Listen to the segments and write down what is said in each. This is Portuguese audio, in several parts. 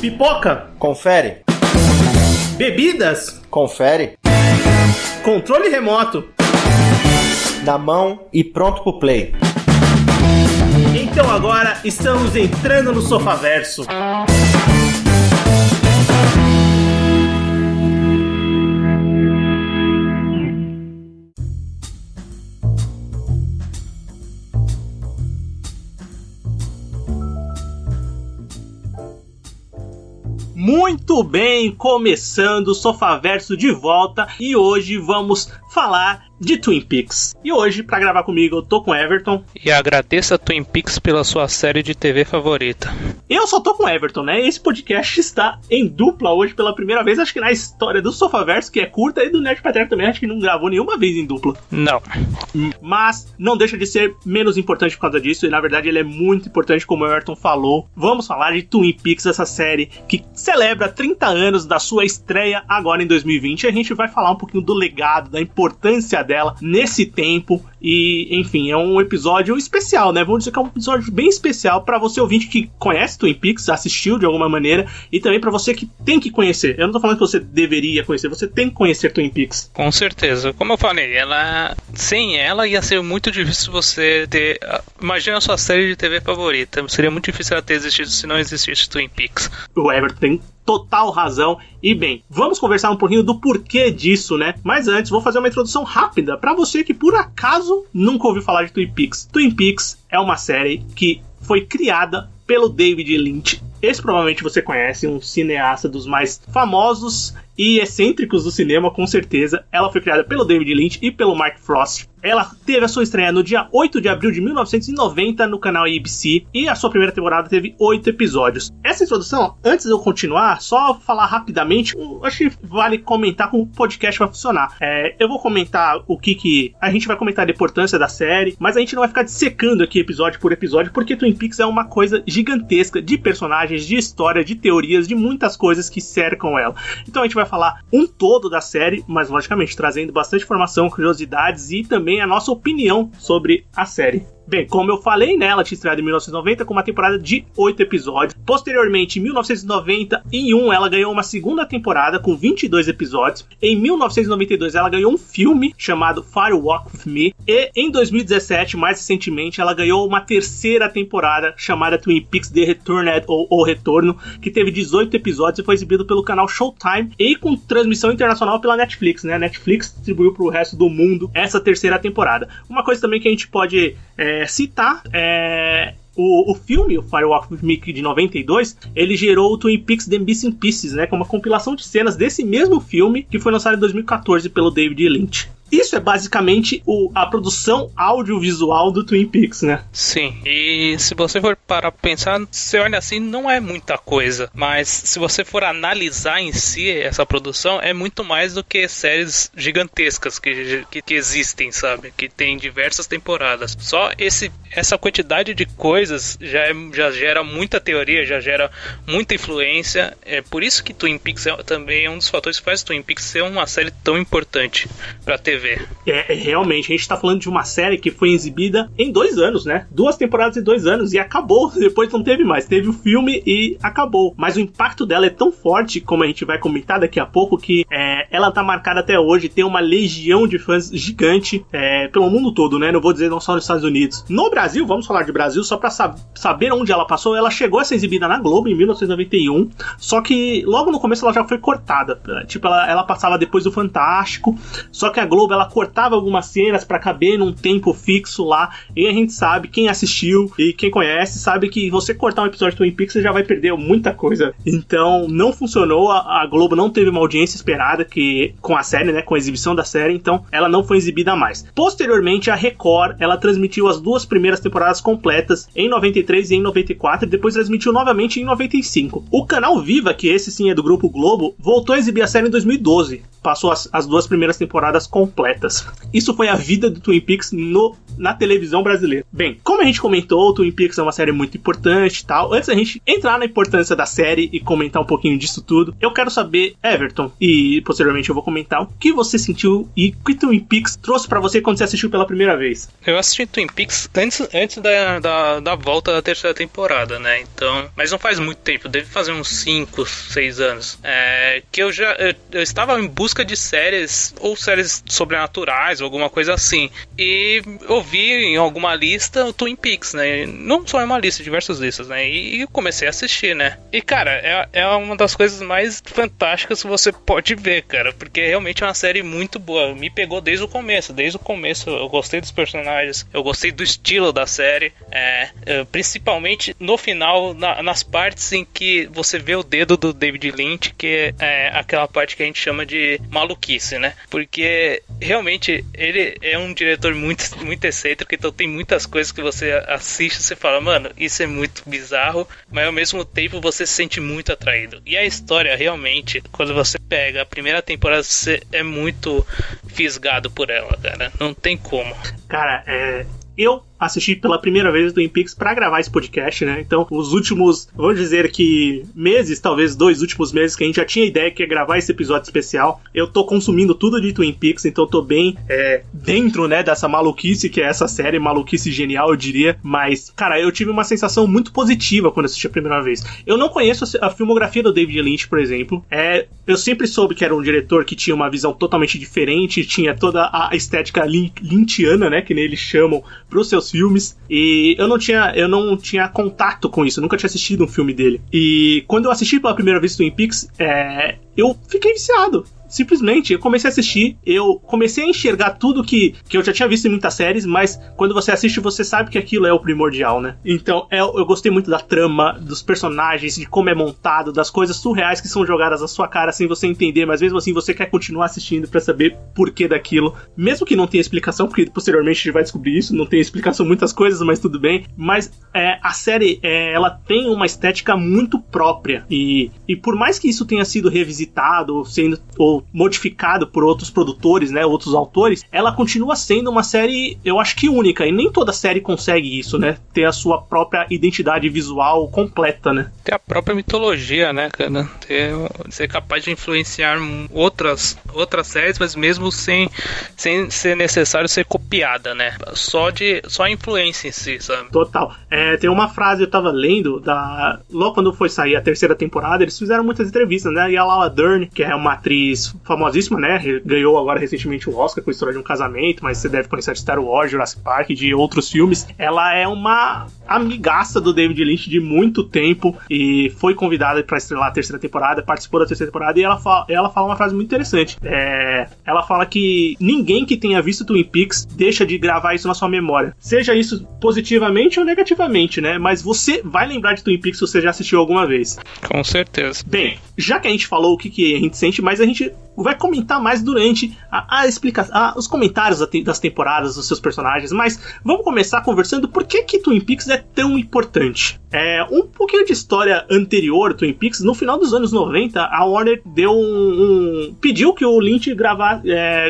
Pipoca? Confere. Bebidas? Confere. Controle remoto? Na mão e pronto pro play. Então agora estamos entrando no Sofaverso. Muito bem, começando o Sofaverso de volta e hoje vamos falar de Twin Peaks. E hoje, pra gravar comigo, eu tô com o Everton. E agradeça a Twin Peaks pela sua série de TV favorita. Eu só tô com o Everton, né? Esse podcast está em dupla hoje pela primeira vez, acho que na história do Sofaverso, que é curta, e do Nerd Paterno também, acho que não gravou nenhuma vez em dupla. Não. Mas não deixa de ser menos importante por causa disso, e na verdade ele é muito importante, como o Everton falou. Vamos falar de Twin Peaks, essa série que celebra 30 anos da sua estreia agora em 2020. E a gente vai falar um pouquinho do legado, da importância dela nesse tempo. E, enfim, é um episódio especial, né? Vamos dizer que é um episódio bem especial pra você ouvinte que conhece Twin Peaks, assistiu de alguma maneira, e também pra você que tem que conhecer. Eu não tô falando que você deveria conhecer, você tem que conhecer Twin Peaks. Com certeza. Como eu falei, sem ela ia ser muito difícil você ter... Imagina a sua série de TV favorita. Seria muito difícil ela ter existido se não existisse Twin Peaks. O Everton tem total razão. E bem, vamos conversar um pouquinho do porquê disso, né? Mas antes, vou fazer uma introdução rápida pra você que por acaso nunca ouviu falar de Twin Peaks. Twin Peaks é uma série que foi criada pelo David Lynch. Esse provavelmente você conhece, um cineasta dos mais famosos e excêntricos do cinema, com certeza. Ela foi criada pelo David Lynch e pelo Mark Frost. Ela teve a sua estreia no dia 8 de abril de 1990 no canal ABC e a sua primeira temporada teve 8 episódios. Essa introdução, antes de eu continuar, só falar rapidamente, acho que vale comentar como o podcast vai funcionar. Eu vou comentar o que a gente vai comentar da importância da série, mas a gente não vai ficar dissecando aqui episódio por episódio, porque Twin Peaks é uma coisa gigantesca de personagens, de história, de teorias, de muitas coisas que cercam ela. Então a gente vai falar um todo da série, mas logicamente trazendo bastante informação, curiosidades e também a nossa opinião sobre a série. Bem, como eu falei, né, ela tinha estreado em 1990 com uma temporada de 8 episódios. Posteriormente, em 1991, ela ganhou uma segunda temporada com 22 episódios. Em 1992, ela ganhou um filme chamado Fire Walk With Me. E em 2017, mais recentemente, ela ganhou uma terceira temporada chamada Twin Peaks The Returned, ou O Retorno, que teve 18 episódios e foi exibido pelo canal Showtime e com transmissão internacional pela Netflix, né? A Netflix distribuiu para o resto do mundo essa terceira temporada. Uma coisa também que a gente pode citar o filme, o Fire Walk With Me de 92, ele gerou o Twin Peaks The Missing Pieces, né, com uma compilação de cenas desse mesmo filme que foi lançado em 2014 pelo David Lynch. Isso é basicamente a produção audiovisual do Twin Peaks, né? Sim, e se você for para pensar, você olha assim, não é muita coisa. Mas se você for analisar em si essa produção, é muito mais do que séries gigantescas que existem, sabe? Que tem diversas temporadas. Só essa quantidade de coisas já gera muita teoria, já gera muita influência. É por isso que Twin Peaks também é um dos fatores que faz Twin Peaks ser uma série tão importante pra TV. Realmente, a gente tá falando de uma série que foi exibida em 2 anos, né? 2 temporadas em 2 anos e acabou. Depois não teve mais. Teve o filme e acabou. Mas o impacto dela é tão forte, como a gente vai comentar daqui a pouco, que ela tá marcada até hoje. Tem uma legião de fãs gigante pelo mundo todo, né? Não vou dizer não só nos Estados Unidos. No Brasil, vamos falar de Brasil, só pra saber onde ela passou. Ela chegou a ser exibida na Globo em 1991, só que logo no começo ela já foi cortada. Tipo, ela passava depois do Fantástico, só que a Globo ela cortava algumas cenas pra caber num tempo fixo lá, e a gente sabe, quem assistiu e quem conhece, sabe que você cortar um episódio de Twin Peaks, você já vai perder muita coisa. Então, não funcionou, a Globo não teve uma audiência esperada com a série, né, com a exibição da série, então ela não foi exibida mais. Posteriormente, a Record, ela transmitiu as 2 primeiras temporadas completas em 93 e em 94, e depois transmitiu novamente em 95. O canal Viva, que esse sim é do Grupo Globo, voltou a exibir a série em 2012. passou as 2 primeiras temporadas completas. Isso foi a vida do Twin Peaks na televisão brasileira. Bem, como a gente comentou, o Twin Peaks é uma série muito importante e tal. Antes da gente entrar na importância da série e comentar um pouquinho disso tudo, eu quero saber, Everton, e posteriormente eu vou comentar o que você sentiu e o que Twin Peaks trouxe pra você quando você assistiu pela primeira vez. Eu assisti Twin Peaks antes da volta da terceira temporada, né? Então, mas não faz muito tempo, deve fazer uns 5, 6 anos. Que eu estava em busca de séries, ou séries sobrenaturais, ou alguma coisa assim. E eu vi em alguma lista o Twin Peaks, né? Não só em uma lista, diversas listas, né? E comecei a assistir, né? E, cara, é uma das coisas mais fantásticas que você pode ver, cara. Porque realmente é uma série muito boa. Me pegou desde o começo. Desde o começo eu gostei dos personagens, eu gostei do estilo da série. Principalmente no final, nas partes em que você vê o dedo do David Lynch, que é aquela parte que a gente chama de maluquice, né? Porque realmente ele é um diretor muito, muito excêntrico, então tem muitas coisas que você assiste e você fala, mano, isso é muito bizarro, mas ao mesmo tempo você se sente muito atraído. E a história realmente, quando você pega a primeira temporada, você é muito fisgado por ela, cara. Não tem como. Cara, eu assisti pela primeira vez o Twin Peaks pra gravar esse podcast, né? Então, os últimos, vamos dizer que meses, talvez 2 últimos meses, que a gente já tinha ideia que ia gravar esse episódio especial, eu tô consumindo tudo de Twin Peaks, então tô bem dentro, né, dessa maluquice que é essa série, maluquice genial, eu diria. Mas, cara, eu tive uma sensação muito positiva quando assisti a primeira vez. Eu não conheço a filmografia do David Lynch, por exemplo. Eu sempre soube que era um diretor que tinha uma visão totalmente diferente, tinha toda a estética lynchiana, né, que eles chamam, pros seus filmes, e eu não tinha contato com isso, eu nunca tinha assistido um filme dele. E quando eu assisti pela primeira vez Twin Peaks, eu fiquei viciado. Simplesmente, eu comecei a assistir, eu comecei a enxergar tudo que eu já tinha visto em muitas séries, mas quando você assiste, você sabe que aquilo é o primordial, né? Então, eu gostei muito da trama, dos personagens, de como é montado, das coisas surreais que são jogadas na sua cara sem você entender, mas mesmo assim você quer continuar assistindo pra saber porquê daquilo. Mesmo que não tenha explicação, porque posteriormente a gente vai descobrir isso, não tem explicação muitas coisas, mas tudo bem. Mas a série, ela tem uma estética muito própria, e por mais que isso tenha sido revisitado, ou modificado por outros produtores, né, outros autores, ela continua sendo uma série, eu acho que única, e nem toda série consegue isso, né, ter a sua própria identidade visual completa, né. Ter a própria mitologia, né, cara, ser capaz de influenciar outras séries, mas mesmo sem ser necessário ser copiada, né, só a influência em si, sabe. Total. Tem uma frase, eu tava lendo, logo quando foi sair a terceira temporada, eles fizeram muitas entrevistas, né, e a Laura Dern, que é uma atriz famosíssima, né? Ganhou agora recentemente o Oscar com a História de um Casamento, mas você deve conhecer de Star Wars, Jurassic Park, de outros filmes. Ela é uma amigaça do David Lynch de muito tempo e foi convidada para estrelar a terceira temporada, participou da terceira temporada, e ela fala uma frase muito interessante. Ela fala que ninguém que tenha visto Twin Peaks deixa de gravar isso na sua memória. Seja isso positivamente ou negativamente, né? Mas você vai lembrar de Twin Peaks se você já assistiu alguma vez. Com certeza. Bem, já que a gente falou o que a gente sente, mas a gente vai comentar mais durante a explicação, os comentários das temporadas, dos seus personagens, mas vamos começar conversando por que Twin Peaks é tão importante. Um pouquinho de história anterior, Twin Peaks, no final dos anos 90, a Warner pediu que o Lynch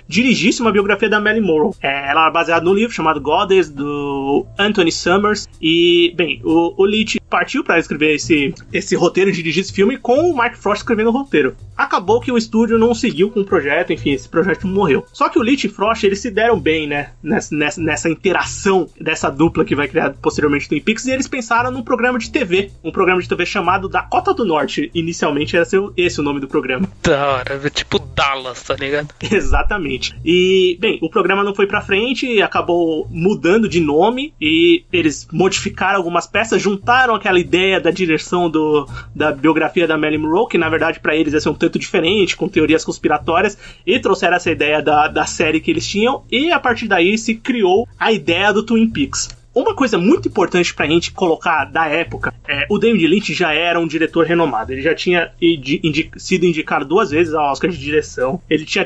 dirigisse uma biografia da Marilyn Monroe. Ela era baseada num livro chamado Goddess, do Anthony Summers, e, bem, o Lynch partiu para escrever esse roteiro, dirigir esse filme, com o Mark Frost escrevendo o roteiro. Acabou que o estúdio não seguiu com o projeto, enfim, esse projeto morreu. Só que o Lynch e Frost, eles se deram bem, né, nessa interação dessa dupla que vai criar posteriormente Twin Peaks, e eles pensaram num programa de TV, chamado Dakota do Norte. Inicialmente era esse o nome do programa. Da hora, tipo Dallas, tá ligado? Exatamente. E, bem, o programa não foi pra frente, acabou mudando de nome, e eles modificaram algumas peças, juntaram aquela ideia da direção da biografia da Marilyn Monroe, que na verdade pra eles ia ser um tanto diferente, com teorias conspiratórias, e trouxeram essa ideia da série que eles tinham, e a partir daí se criou a ideia do Twin Peaks. uma coisa muito importante pra gente colocar da época, o David Lynch já era um diretor renomado. Ele já tinha sido indicado 2 vezes ao Oscar de direção. Ele já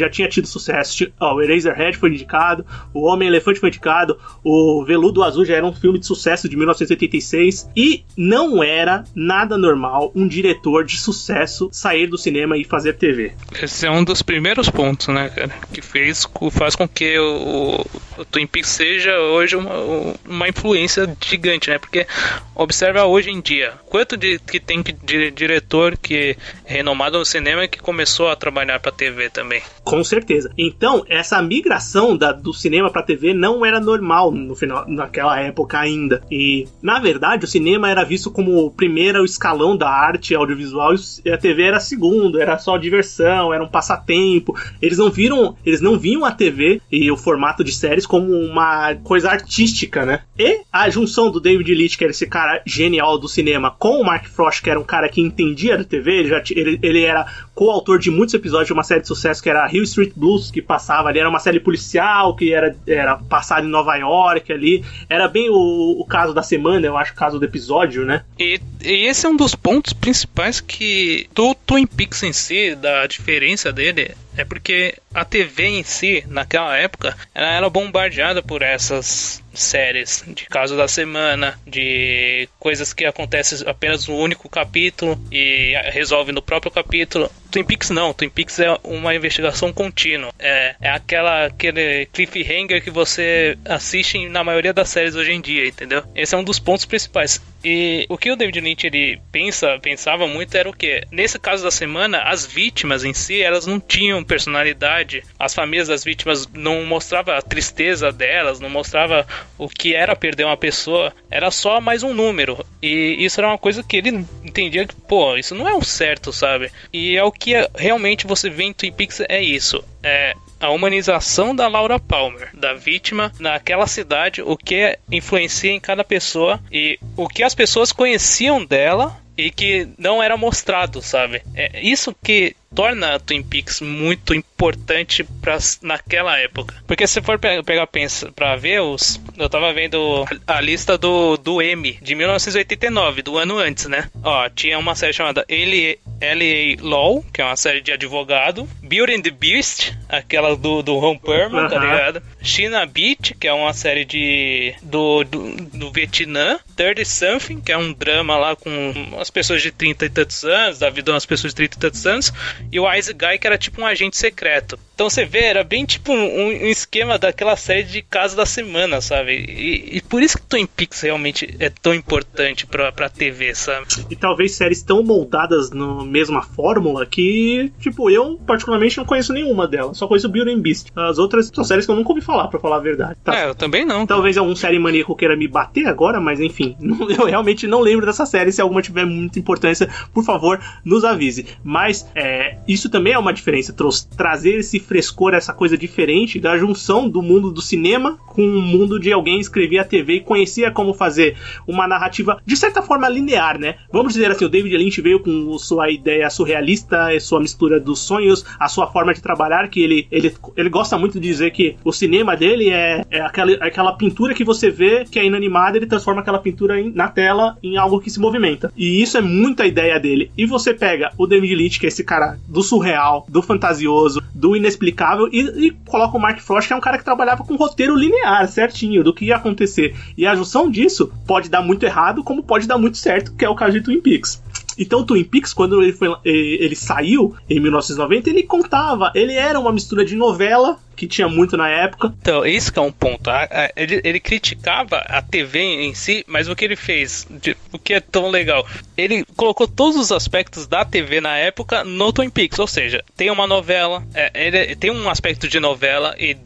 tinha tido sucesso. O Eraserhead foi indicado, o Homem-Elefante foi indicado, o Veludo Azul já era um filme de sucesso de 1986. E não era nada normal um diretor de sucesso sair do cinema e fazer TV. Esse é um dos primeiros pontos, né, cara, que faz com que o Twin Peaks seja hoje uma influência gigante, né? Porque observa hoje em dia quanto que tem de diretor que é renomado no cinema que começou a trabalhar para TV também. Com certeza. Então, essa migração do cinema para TV não era normal naquela época ainda. E, na verdade, o cinema era visto como o primeiro escalão da arte audiovisual e a TV era segundo, era só diversão, era um passatempo. Eles não viam a TV e o formato de séries como uma coisa artística, né? E a junção do David Leitch, que era esse cara genial do cinema, com o Mark Frost, que era um cara que entendia da TV, ele era coautor de muitos episódios de uma série de sucesso que era Hill Street Blues, que passava ali, era uma série policial, que era passada em Nova York ali, era bem o caso da semana, eu acho, o caso do episódio, né? E esse é um dos pontos principais do Twin Peaks em si, da diferença dele, é porque a TV em si, naquela época, ela era bombardeada por essas séries de casos da semana, de coisas que acontecem apenas no único capítulo e resolve no próprio capítulo. Twin Peaks não, Twin Peaks é uma investigação contínua, é aquele cliffhanger que você assiste na maioria das séries hoje em dia, entendeu? Esse é um dos pontos principais. E o que o David Lynch ele pensava muito era o que? Nesse caso da semana, as vítimas em si, elas não tinham personalidade, as famílias das vítimas não mostravam a tristeza delas, não mostrava o que era perder uma pessoa, era só mais um número. E isso era uma coisa que ele entendia que, isso não é o certo, sabe? E é o que realmente você vê em Twin Peaks, é isso. É a humanização da Laura Palmer, da vítima naquela cidade, o que influencia em cada pessoa e o que as pessoas conheciam dela e que não era mostrado, sabe? É isso que torna Twin Peaks muito importante naquela época. Porque se for pra ver eu tava vendo a lista do M de 1989, do ano antes, né? Tinha uma série chamada L.A. Law, que é uma série de advogado, Beauty and the Beast, aquela do Ron Perlman, tá ligado? China Beach, que é uma série do Vietnã, 30 Something, que é um drama lá com as pessoas de 30 e tantos anos, da vida das pessoas de 30 e tantos anos, e o Wise Guy, que era tipo um agente secreto. Então você vê, era bem tipo um esquema daquela série de casos da semana, sabe? E por isso que Twin Peaks realmente é tão importante pra TV, sabe? E talvez séries tão moldadas na mesma fórmula que, tipo, eu particularmente não conheço nenhuma delas. Só conheço Beauty and Beast. As outras são séries que eu nunca ouvi falar, pra falar a verdade. Eu também não. Talvez algum série maníaco queira me bater agora, mas enfim, eu realmente não lembro dessa série. Se alguma tiver muita importância, por favor, nos avise. Mas isso também é uma diferença, trazer esse frescor, essa coisa diferente da junção do mundo do cinema com o mundo de alguém que escrevia a TV e conhecia como fazer uma narrativa de certa forma linear, né? Vamos dizer assim, o David Lynch veio com sua ideia surrealista, sua mistura dos sonhos, a sua forma de trabalhar, que ele gosta muito de dizer que o cinema dele é aquela pintura que você vê que é inanimada, ele transforma aquela pintura na tela em algo que se movimenta. E isso é muito a ideia dele. E você pega o David Lynch, que é esse cara do surreal, do fantasioso, do inexplicável, e coloca o Mark Frost, que é um cara que trabalhava com roteiro linear, certinho, do que ia acontecer. E a junção disso pode dar muito errado, como pode dar muito certo, que é o caso de Twin Peaks. Então, Twin Peaks, quando ele saiu em 1990, ele era uma mistura de novela, que tinha muito na época. Então, isso que é um ponto. Ele criticava a TV em si, mas o que ele fez, o que é tão legal, ele colocou todos os aspectos da TV na época no Twin Peaks, ou seja, tem uma novela, ele tem um aspecto de novela, e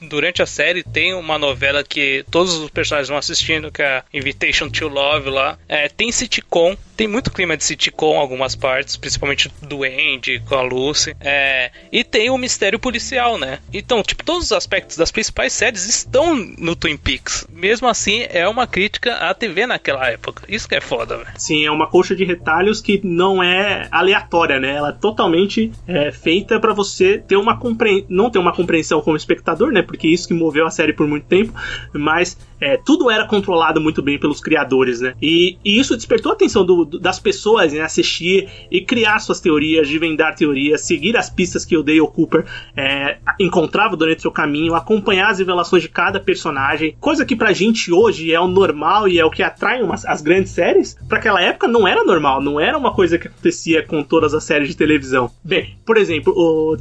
durante a série tem uma novela que todos os personagens vão assistindo, que é a Invitation to Love lá. Tem sitcom, tem muito clima de sitcom em algumas partes, principalmente do Andy com a Lucy, e tem o mistério policial, né? Então Então, tipo, todos os aspectos das principais séries estão no Twin Peaks. Mesmo assim, é uma crítica à TV naquela época. Isso que é foda, velho. Sim, é uma coxa de retalhos que não é aleatória, né? Ela é totalmente feita pra você ter não ter uma compreensão como espectador, né? Porque isso que moveu a série por muito tempo, mas tudo era controlado muito bem pelos criadores, né? E isso despertou a atenção das pessoas, né? Assistir e criar suas teorias, desvendar teorias, seguir as pistas que o Dale Cooper encontrava durante seu caminho, acompanhar as revelações de cada personagem, coisa que pra gente hoje é o normal e é o que atrai as grandes séries. Pra aquela época não era normal, não era uma coisa que acontecia com todas as séries de televisão. Bem, por exemplo,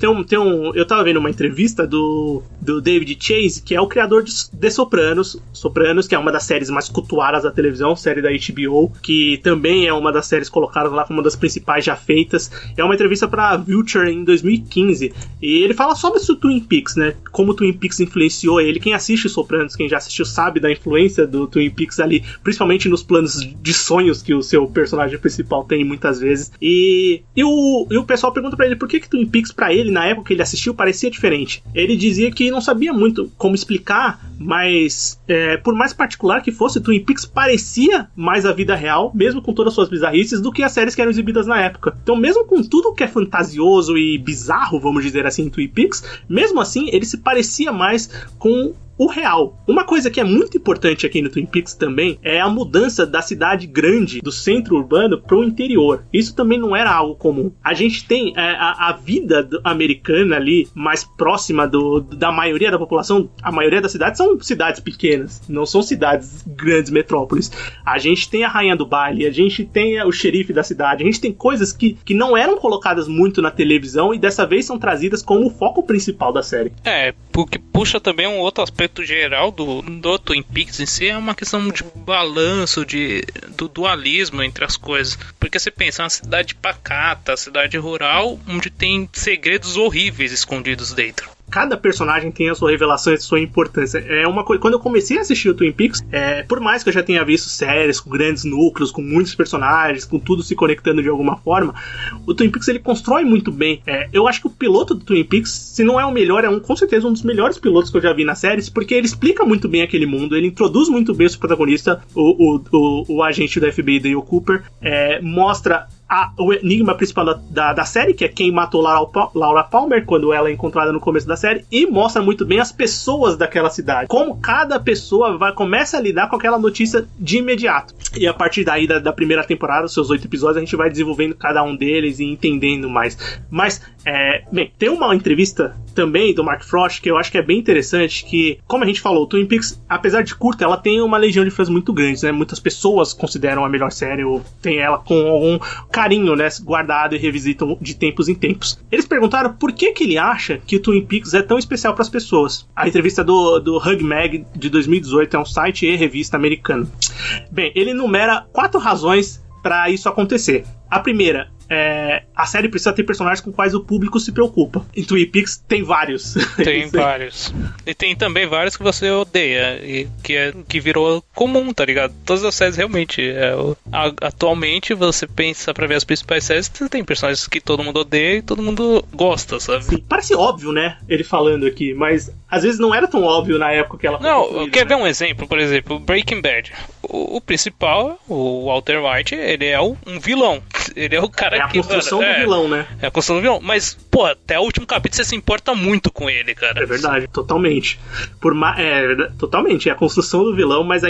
eu tava vendo uma entrevista do David Chase, que é o criador de Sopranos, que é uma das séries mais cultuadas da televisão, série da HBO, que também é uma das séries colocadas lá como uma das principais já feitas. É uma entrevista pra Vulture em 2015, e ele fala sobre o Twin Peaks, né? Como o Twin Peaks influenciou ele. Quem assiste Sopranos, quem já assistiu, sabe da influência do Twin Peaks ali, principalmente nos planos de sonhos que o seu personagem principal tem muitas vezes. E o pessoal pergunta pra ele por que Twin Peaks, pra ele, na época que ele assistiu, parecia diferente. Ele dizia que não sabia muito como explicar, mas por mais particular que fosse, Twin Peaks parecia mais a vida real, mesmo com todas as suas bizarrices, do que as séries que eram exibidas na época. Então, mesmo com tudo que é fantasioso e bizarro, vamos dizer assim, em Twin Peaks, mesmo assim, ele se parecia mais com o real. Uma coisa que é muito importante aqui no Twin Peaks também é a mudança da cidade grande, do centro urbano, para o interior. Isso também não era algo comum. A gente tem a vida americana ali, mais próxima da maioria da população. A maioria das cidades são cidades pequenas, não são cidades grandes metrópoles. A gente tem a rainha do baile, a gente tem o xerife da cidade, a gente tem coisas que não eram colocadas muito na televisão e dessa vez são trazidas como o foco principal da série. Porque puxa também um outro aspecto geral do Twin Peaks em si, é uma questão de balanço, do dualismo entre as coisas. Porque você pensa, uma cidade pacata, cidade rural, onde tem segredos horríveis escondidos dentro. Cada personagem tem a sua revelação e a sua importância. Quando eu comecei a assistir o Twin Peaks, por mais que eu já tenha visto séries com grandes núcleos, com muitos personagens, com tudo se conectando de alguma forma, o Twin Peaks ele constrói muito bem. Eu acho que o piloto do Twin Peaks, se não é o melhor, com certeza um dos melhores pilotos que eu já vi nas séries, porque ele explica muito bem aquele mundo, ele introduz muito bem o seu protagonista, o agente do FBI, Dale Cooper, mostra o enigma principal da série, que é quem matou Laura Palmer, quando ela é encontrada no começo da série, e mostra muito bem as pessoas daquela cidade, como cada pessoa começa a lidar com aquela notícia de imediato. E a partir daí da primeira temporada, os seus 8 episódios, a gente vai desenvolvendo cada um deles e entendendo mais. Mas, bem, tem uma entrevista também do Mark Frost que eu acho que é bem interessante, que, como a gente falou, o Twin Peaks, apesar de curta, ela tem uma legião de fãs muito grande, né? Muitas pessoas consideram a melhor série, ou tem ela com algum carinho, né, guardado e revisitam de tempos em tempos. Eles perguntaram por que ele acha que o Twin Peaks é tão especial para as pessoas. A entrevista do Hugh Mag de 2018 é um site e revista americano. Bem, ele enumera 4 razões para isso acontecer. A primeira, a série precisa ter personagens com quais o público se preocupa. Em Twin Peaks tem vários. Tem vários. E tem também vários que você odeia, e que virou comum, tá ligado? Todas as séries realmente. Atualmente, você pensa pra ver as principais séries, você tem personagens que todo mundo odeia e todo mundo gosta, sabe? Sim, parece óbvio, né? Ele falando aqui, mas às vezes não era tão óbvio na época que ela foi construída. Quer ver um exemplo? Por exemplo, Breaking Bad. O principal, o Walter White, ele é um vilão. Ele é o cara que... É a construção do vilão, né? É a construção do vilão. Mas, pô, até o último capítulo você se importa muito com ele, cara. É verdade, totalmente. Totalmente. É a construção do vilão, mas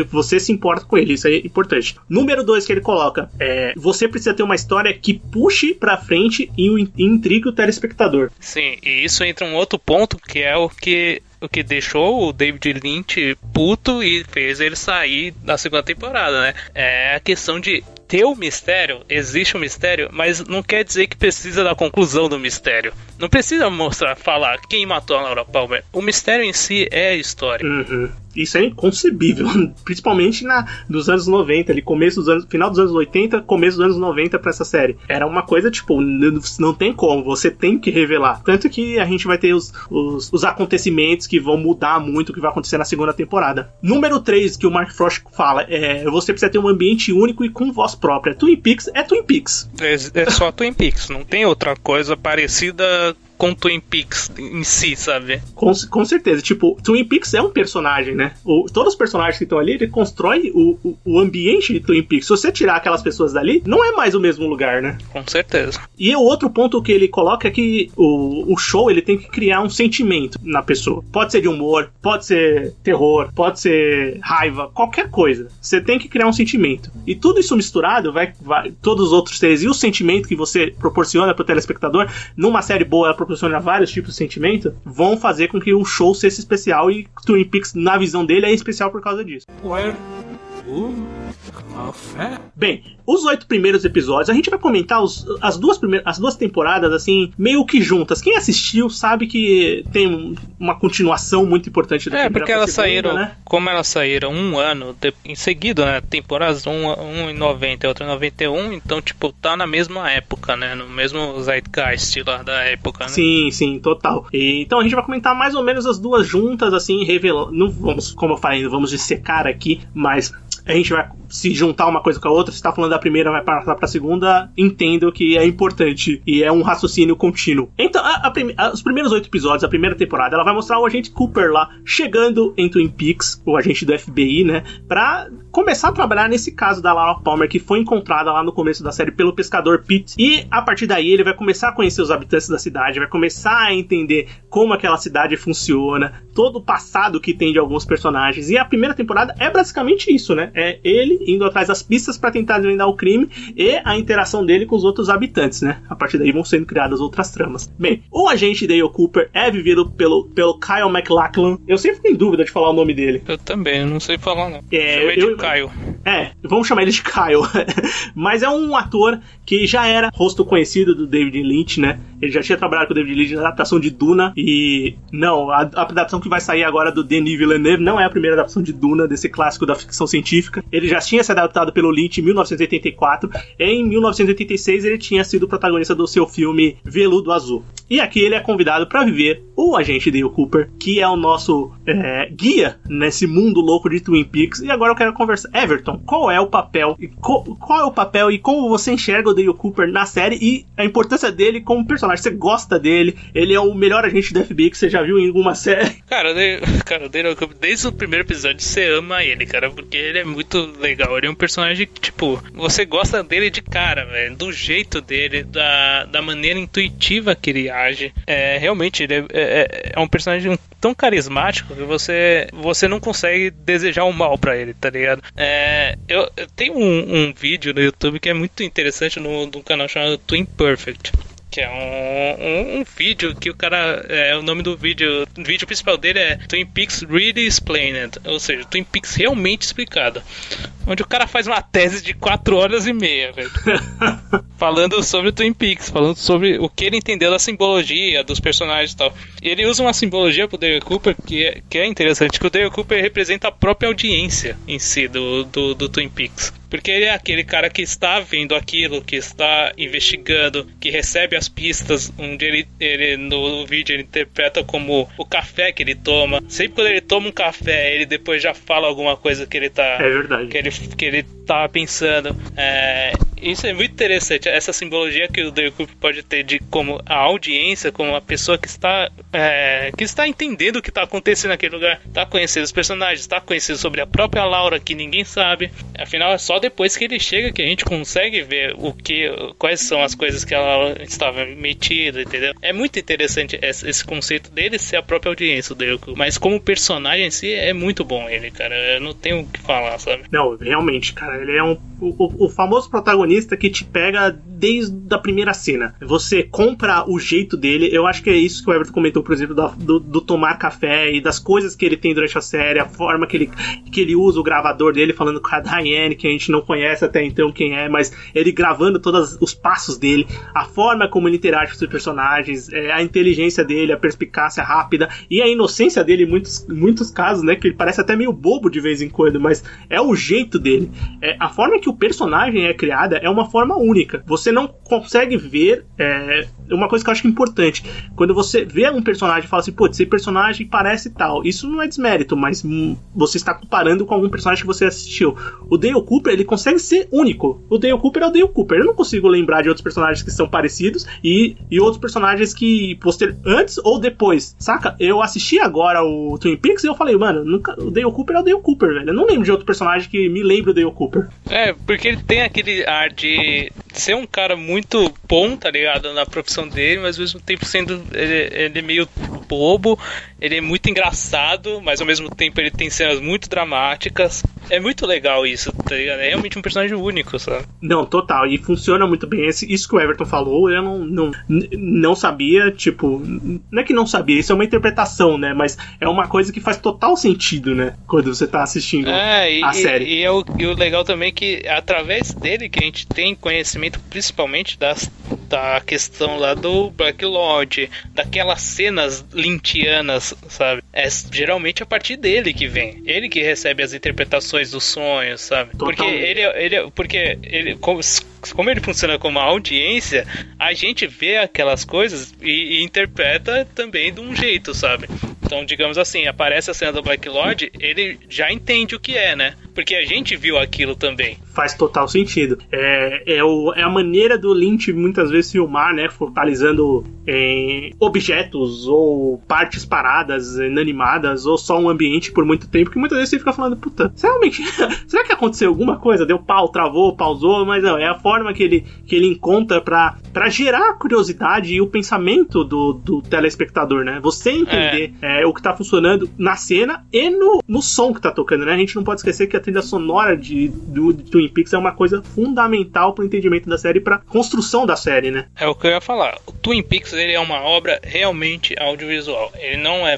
você se importa com ele. Isso é importante. Número 2 que ele coloca. Você precisa ter uma história que puxe pra frente e intrigue o telespectador. Sim, e isso entra um outro ponto, que é o que deixou o David Lynch puto e fez ele sair da segunda temporada, né? É a questão de ter o mistério, existe um mistério, mas não quer dizer que precisa da conclusão do mistério. Não precisa falar quem matou a Laura Palmer. O mistério em si é a história. Uhum. Isso é inconcebível, principalmente nos anos 90, ali, final dos anos 80, começo dos anos 90 pra essa série. Era uma coisa, tipo, não tem como, você tem que revelar. Tanto que a gente vai ter os acontecimentos que vão mudar muito o que vai acontecer na segunda temporada. Número 3 que o Mark Frost fala você precisa ter um ambiente único e com voz própria. Twin Peaks é Twin Peaks. É só Twin Peaks, não tem outra coisa parecida com Twin Peaks em si, sabe? Com certeza. Tipo, Twin Peaks é um personagem, né? Todos os personagens que estão ali, ele constrói o ambiente de Twin Peaks. Se você tirar aquelas pessoas dali, não é mais o mesmo lugar, né? Com certeza. E o outro ponto que ele coloca é que o show, ele tem que criar um sentimento na pessoa. Pode ser de humor, pode ser terror, pode ser raiva, qualquer coisa. Você tem que criar um sentimento. E tudo isso misturado, vai todos os outros seres e o sentimento que você proporciona pro telespectador, numa série boa, ela proporciona vários tipos de sentimento, vão fazer com que o show seja especial, e Twin Peaks, na visão dele, é especial por causa disso. Bem, os 8 primeiros episódios, a gente vai comentar as duas temporadas, assim, meio que juntas. Quem assistiu sabe que tem uma continuação muito importante da primeira. Porque elas saíram, né? Como elas saíram um ano em seguida, né? Temporadas, um em 90 e outra em 91, então, tipo, tá na mesma época, né? No mesmo zeitgeist lá da época, né? Sim, total. Então a gente vai comentar mais ou menos as duas juntas, assim, revelando. Não vamos, como eu falei, não vamos dissecar aqui, mas a gente vai se juntar uma coisa com a outra. Se tá falando da primeira, vai passar pra segunda, entendo que é importante e é um raciocínio contínuo. Então, os primeiros 8 episódios, a primeira temporada, ela vai mostrar o agente Cooper lá, chegando em Twin Peaks, o agente do FBI, né, pra começar a trabalhar nesse caso da Laura Palmer, que foi encontrada lá no começo da série pelo pescador Pete, e a partir daí ele vai começar a conhecer os habitantes da cidade, vai começar a entender como aquela cidade funciona, todo o passado que tem de alguns personagens, e a primeira temporada é basicamente isso, né, é ele indo atrás das pistas para tentar desvendar o crime e a interação dele com os outros habitantes, né? A partir daí vão sendo criadas outras tramas. Bem, o agente Dale Cooper é vivido pelo Kyle MacLachlan. Eu sempre fico em dúvida de falar o nome dele. Eu também, não sei falar não. Chamei de Kyle. Vamos chamar ele de Kyle. Mas é um ator que já era rosto conhecido do David Lynch, né? Ele já tinha trabalhado com o David Lynch na adaptação de Duna e... Não, a adaptação que vai sair agora do Denis Villeneuve não é a primeira adaptação de Duna, desse clássico da ficção científica. Ele já tinha se adaptado pelo Lynch em 1984. Em 1986 ele tinha sido protagonista do seu filme Veludo Azul. E aqui ele é convidado para viver o agente Dale Cooper, que é o nosso guia nesse mundo louco de Twin Peaks. E agora eu quero conversar. Everton, qual é o papel e como você enxerga o Dale Cooper na série e a importância dele como personagem? Você gosta dele? Ele é o melhor agente do FBI que você já viu em alguma série? Cara, o Dale Cooper, desde o primeiro episódio você ama ele, cara, porque ele é muito legal. Ele é um personagem que, tipo, você gosta dele de cara, velho, do jeito dele, da maneira intuitiva que ele age. Realmente, ele é um personagem tão carismático que você não consegue desejar o mal pra ele, tá ligado? Eu tenho um vídeo no YouTube que é muito interessante no canal chamado Twin Perfect, que é um vídeo que o cara... o nome do vídeo... O vídeo principal dele é Twin Peaks Really Explained, ou seja, Twin Peaks realmente explicado. Onde o cara faz uma tese de 4 horas e meia, velho. Falando sobre Twin Peaks, falando sobre o que ele entendeu da simbologia, dos personagens e tal. E ele usa uma simbologia pro Dale Cooper que é interessante, que o Dale Cooper representa a própria audiência em si do Twin Peaks. Porque ele é aquele cara que está vendo aquilo, que está investigando, que recebe as pistas, onde ele no vídeo ele interpreta como o café que ele toma. Sempre quando ele toma um café, ele depois já fala alguma coisa que ele tá... É verdade. Que ele tá pensando. Isso é muito interessante, essa simbologia que o Dale Cooper pode ter de como a audiência, como a pessoa que está entendendo o que está acontecendo naquele lugar, está conhecendo os personagens, está conhecendo sobre a própria Laura, que ninguém sabe. Afinal, é só depois que ele chega que a gente consegue ver quais são as coisas que ela estava metida, entendeu? É muito interessante esse conceito dele ser a própria audiência, o Dale Cooper. Mas como personagem em si, é muito bom ele, cara. Eu não tenho o que falar, sabe? Não, realmente, cara, ele é o famoso protagonista que te pega desde a primeira cena. Você compra o jeito dele. Eu acho que é isso que o Everton comentou, por exemplo, do tomar café e das coisas que ele tem durante a série, a forma que ele usa o gravador dele, falando com a Diane, que a gente não conhece até então quem é, mas ele gravando todos os passos dele, a forma como ele interage com os personagens, a inteligência dele, a perspicácia rápida e a inocência dele em muitos casos, né, que ele parece até meio bobo de vez em quando, mas é o jeito dele. A forma que o personagem é criada é uma forma única. Você não consegue ver... uma coisa que eu acho importante. Quando você vê um personagem e fala assim, pô, esse personagem parece tal. Isso não é desmérito, mas você está comparando com algum personagem que você assistiu. O Dale Cooper, ele consegue ser único. O Dale Cooper é o Dale Cooper. Eu não consigo lembrar de outros personagens que são parecidos e outros personagens que antes ou depois, saca? Eu assisti agora o Twin Peaks e eu falei, mano, o Dale Cooper é o Dale Cooper, velho. Eu não lembro de outro personagem que me lembre o Dale Cooper. Porque ele tem aquele ar de ser um cara muito bom, tá ligado? Na profissão dele, mas ao mesmo tempo sendo ele é meio bobo, ele é muito engraçado, mas ao mesmo tempo ele tem cenas muito dramáticas. É muito legal isso, tá ligado? É realmente um personagem único, sabe? Não, total, e funciona muito bem. Isso que o Everton falou, eu não sabia, tipo, não é que não sabia, isso é uma interpretação, né? Mas é uma coisa que faz total sentido, né? Quando você tá assistindo a série. E o legal também é que através dele que a gente tem conhecimento principalmente da questão lá do Black Lodge, daquelas cenas lynchianas, sabe? É geralmente a partir dele que vem. Ele que recebe as interpretações dos sonhos, sabe? Totalmente. Porque ele como ele funciona como uma audiência, a gente vê aquelas coisas e interpreta também de um jeito, sabe? Então, digamos assim, aparece a cena do Black Lodge, ele já entende o que é, né? Porque a gente viu aquilo também. Faz total sentido. É a maneira do Lynch muitas vezes filmar, né? Focalizando em objetos ou partes paradas, inanimadas, ou só um ambiente por muito tempo, que muitas vezes você fica falando, puta, será que aconteceu alguma coisa? Deu pau, travou, pausou, mas não, é a forma que ele encontra pra gerar a curiosidade e o pensamento do telespectador, né? Você entender o que tá funcionando na cena e no som que tá tocando, né? A gente não pode esquecer que a trilha sonora do Twin Peaks é uma coisa fundamental pro entendimento da série e pra construção da série, né? É o que eu ia falar. O Twin Peaks, ele é uma obra realmente audiovisual. Ele não é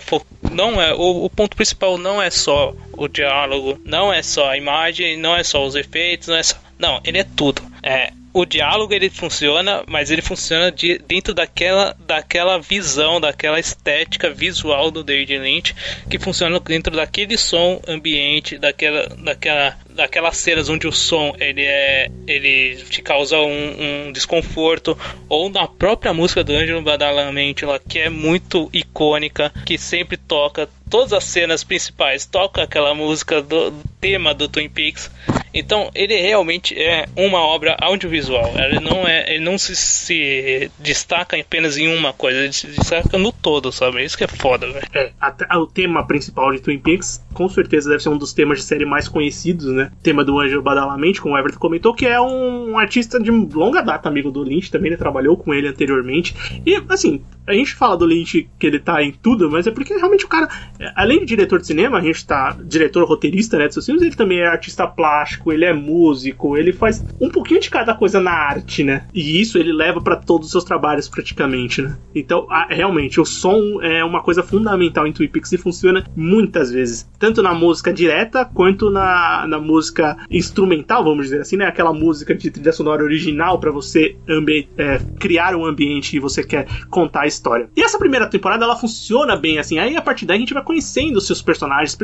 o ponto principal não é só o diálogo, não é só a imagem, não é só os efeitos, não, ele é tudo. O diálogo ele funciona, mas ele funciona dentro daquela visão, daquela estética visual do David Lynch, que funciona dentro daquele som ambiente, daquelas cenas onde o som ele te causa um desconforto, ou na própria música do Angelo Badalamenti, que é muito icônica, que sempre toca, todas as cenas principais toca aquela música do tema do Twin Peaks. Então ele realmente é uma obra audiovisual. Ele não se destaca apenas em uma coisa, ele se destaca no todo, sabe? Isso que é foda, velho. O tema principal de Twin Peaks com certeza deve ser um dos temas de série mais conhecidos, né? O tema do Angelo Badalamenti, como o Everton comentou, que é um artista de longa data, amigo do Lynch também, ele trabalhou com ele anteriormente. E, assim, a gente fala do Lynch que ele tá em tudo, mas é porque realmente o cara, além de diretor de cinema, a gente tá diretor roteirista, né, de seus filmes, ele também é artista plástico, ele é músico, ele faz um pouquinho de cada coisa na arte, né? E isso ele leva pra todos os seus trabalhos praticamente, né? Então, realmente, o som é uma coisa fundamental em Twin Peaks e funciona muitas vezes, tanto na música direta quanto na música instrumental, vamos dizer assim, né? Aquela música de trilha sonora original pra você criar um ambiente e você quer contar a história. E essa primeira temporada, ela funciona bem assim. Aí, a partir daí, a gente vai conhecendo os seus personagens.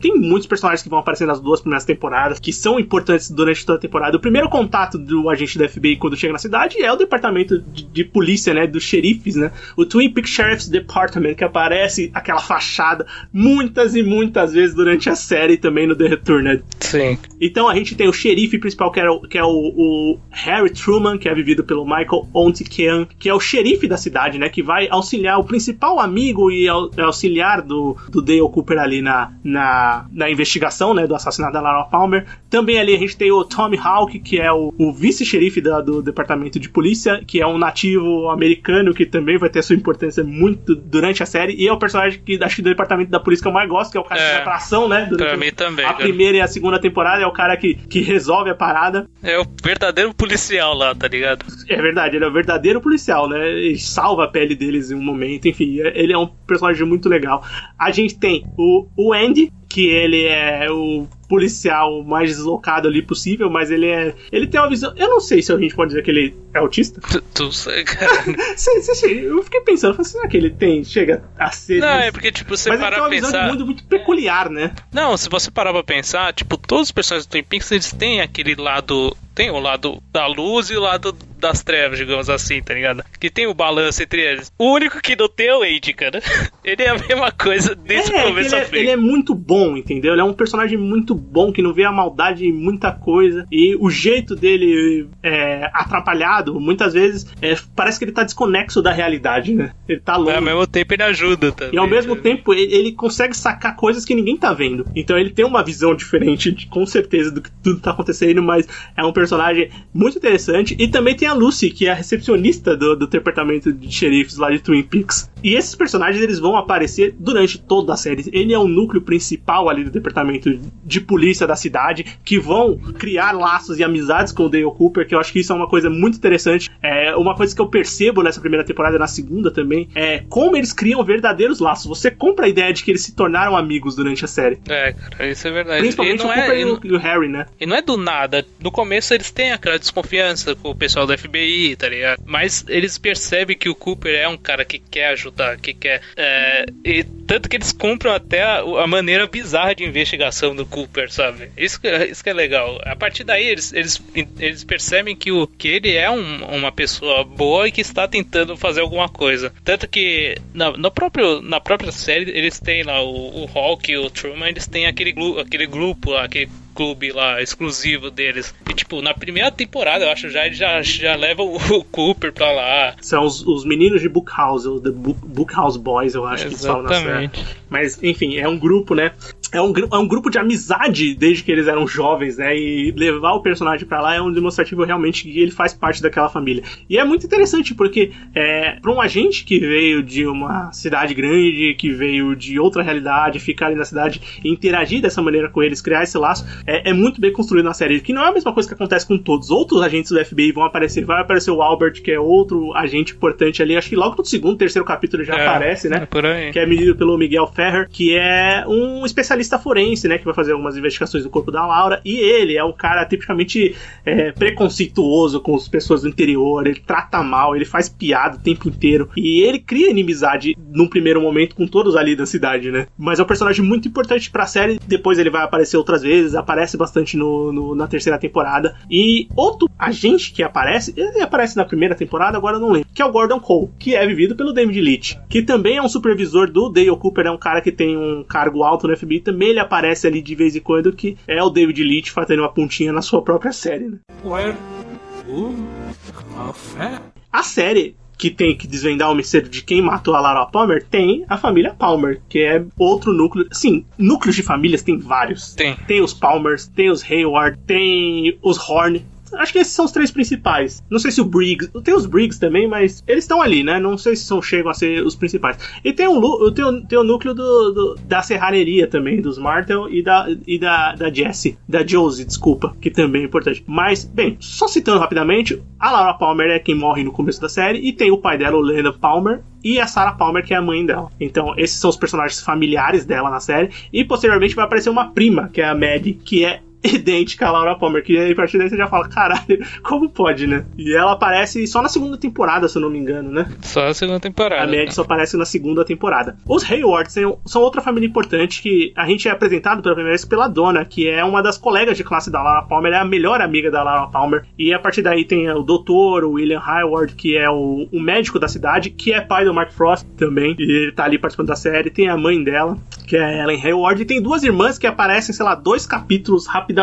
Tem muitos personagens que vão aparecer nas duas primeiras temporadas, que são importantes durante toda a temporada. O primeiro contato do agente da FBI quando chega na cidade é o departamento de polícia, né? Dos xerifes, né? O Twin Peaks Sheriff's Department, que aparece aquela fachada muitas e muitas vezes durante a série também no The Return, né? Sim. Então a gente tem o xerife principal, que é o Harry Truman, que é vivido pelo Michael Ontikian, que é o xerife da cidade, né? Que vai auxiliar o principal amigo e auxiliar do Dale Cooper ali na investigação, né? Do assassinato da Laura Palmer. Também ali a gente tem o Tommy Hawk, que é o vice-xerife do departamento de polícia, que é um nativo americano que também vai ter sua importância muito durante a série, e é o personagem que acho que do departamento da polícia que eu mais gosto, que é o cara que vai pra ação, né? Pra mim também. A primeira e a segunda temporada é o cara que resolve a parada. É o verdadeiro policial lá, tá ligado? É verdade, ele é o verdadeiro policial, né? Ele salva a pele deles em um momento, enfim, ele é um personagem muito legal. A gente tem o Andy, que ele é o policial mais deslocado ali possível, mas ele tem uma visão... Eu não sei se a gente pode dizer que ele é autista. Tu sei, cara. Eu fiquei pensando, será que ele chega a ser... Não, é porque, tipo, você mas parar pra pensar... Mas ele tem uma visão de mundo muito peculiar, né? Não, se você parar pra pensar, tipo, todos os personagens do Twin Peaks, eles têm aquele lado tem o lado da luz e o lado das trevas, digamos assim, tá ligado? Que tem o balanço entre eles. O único que não tem é o Wade, cara. Ele é a mesma coisa desde o começo ao fim. Ele é muito bom, entendeu? Ele é um personagem muito bom, que não vê a maldade em muita coisa. E o jeito dele atrapalhado, muitas vezes, parece que ele tá desconexo da realidade, né? Ele tá longe. Ao mesmo tempo ele ajuda também. E ao mesmo tempo ele consegue sacar coisas que ninguém tá vendo. Então ele tem uma visão diferente, com certeza, do que tudo tá acontecendo, mas é um personagem muito interessante. E também tem a Lucy, que é a recepcionista do departamento de xerifes lá de Twin Peaks. E esses personagens, eles vão aparecer durante toda a série. Ele é o núcleo principal ali do departamento de polícia da cidade, que vão criar laços e amizades com o Dale Cooper, que eu acho que isso é uma coisa muito interessante. Uma coisa que eu percebo nessa primeira temporada e na segunda também, é como eles criam verdadeiros laços. Você compra a ideia de que eles se tornaram amigos durante a série. Cara, isso é verdade. Principalmente o Cooper e o Harry, né? E não é do nada. No começo eles têm aquela desconfiança com o pessoal do FBI, tá ligado? Mas eles percebem que o Cooper é um cara que quer ajudar, que quer... e tanto que eles compram até a maneira bizarra de investigação do Cooper, sabe? Isso que é legal. A partir daí eles percebem que ele é uma pessoa boa e que está tentando fazer alguma coisa. Tanto que na própria série eles têm lá o Hulk e o Truman, eles têm aquele grupo lá, aquele clube lá exclusivo deles. E tipo, na primeira temporada, eu acho, eles já levam o Cooper pra lá. São os meninos de Bookhouse, ou The Bookhouse Boys, eu acho. Exatamente. Que falam na série. Mas, enfim, é um grupo, né? É um grupo de amizade desde que eles eram jovens, né? E levar o personagem pra lá é um demonstrativo realmente que ele faz parte daquela família. E é muito interessante, porque pra um agente que veio de uma cidade grande, que veio de outra realidade, ficar ali na cidade e interagir dessa maneira com eles, criar esse laço, é muito bem construído na série. Que não é a mesma coisa que acontece com todos. Outros agentes do FBI vão aparecer. Vai aparecer o Albert, que é outro agente importante ali. Acho que logo no segundo, terceiro capítulo ele já aparece, né? Por aí. Que é medido pelo Miguel Ferrer, que é um especialista forense, né? Que vai fazer algumas investigações do corpo da Laura. E ele é um cara tipicamente preconceituoso com as pessoas do interior. Ele trata mal, ele faz piada o tempo inteiro. E ele cria inimizade num primeiro momento com todos ali da cidade, né? Mas é um personagem muito importante pra série. Depois ele vai aparecer outras vezes. Aparece bastante na terceira temporada. E outro agente que aparece, ele aparece na primeira temporada, agora eu não lembro, que é o Gordon Cole, que é vivido pelo David Leitch, que também é um supervisor do Dale Cooper, é um cara que tem um cargo alto no FBI, também ele aparece ali de vez em quando, que é o David Leitch fazendo uma pontinha na sua própria série, né? A série que tem que desvendar o mistério de quem matou a Laura Palmer, tem a família Palmer, que é outro núcleo. Sim, núcleos de famílias tem vários. Tem os Palmers, tem os Hayward, tem os Horn. Acho que esses são os três principais. Não sei se o Briggs... Tem os Briggs também, mas eles estão ali, né? Não sei se chegam a ser os principais. E tem o núcleo da serraneria também, dos Martel e da Jessie. Da Josie, desculpa, que também é importante. Mas, bem, só citando rapidamente, a Laura Palmer é quem morre no começo da série, e tem o pai dela, o Leonard Palmer, e a Sarah Palmer, que é a mãe dela. Então, esses são os personagens familiares dela na série. E, posteriormente, vai aparecer uma prima, que é a Maddie, que é idêntica a Laura Palmer, que aí a partir daí você já fala, caralho, como pode, né? E ela aparece só na segunda temporada, se eu não me engano, né? Só na segunda temporada. A Maddie só aparece na segunda temporada. Os Hayward são outra família importante que a gente é apresentado pela primeira vez pela Donna, que é uma das colegas de classe da Laura Palmer, é a melhor amiga da Laura Palmer. E a partir daí tem o doutor, o William Hayward, que é o médico da cidade, que é pai do Mark Frost também, e ele tá ali participando da série. Tem a mãe dela, que é a Ellen Hayward, e tem duas irmãs que aparecem, sei lá, 2 capítulos rapidamente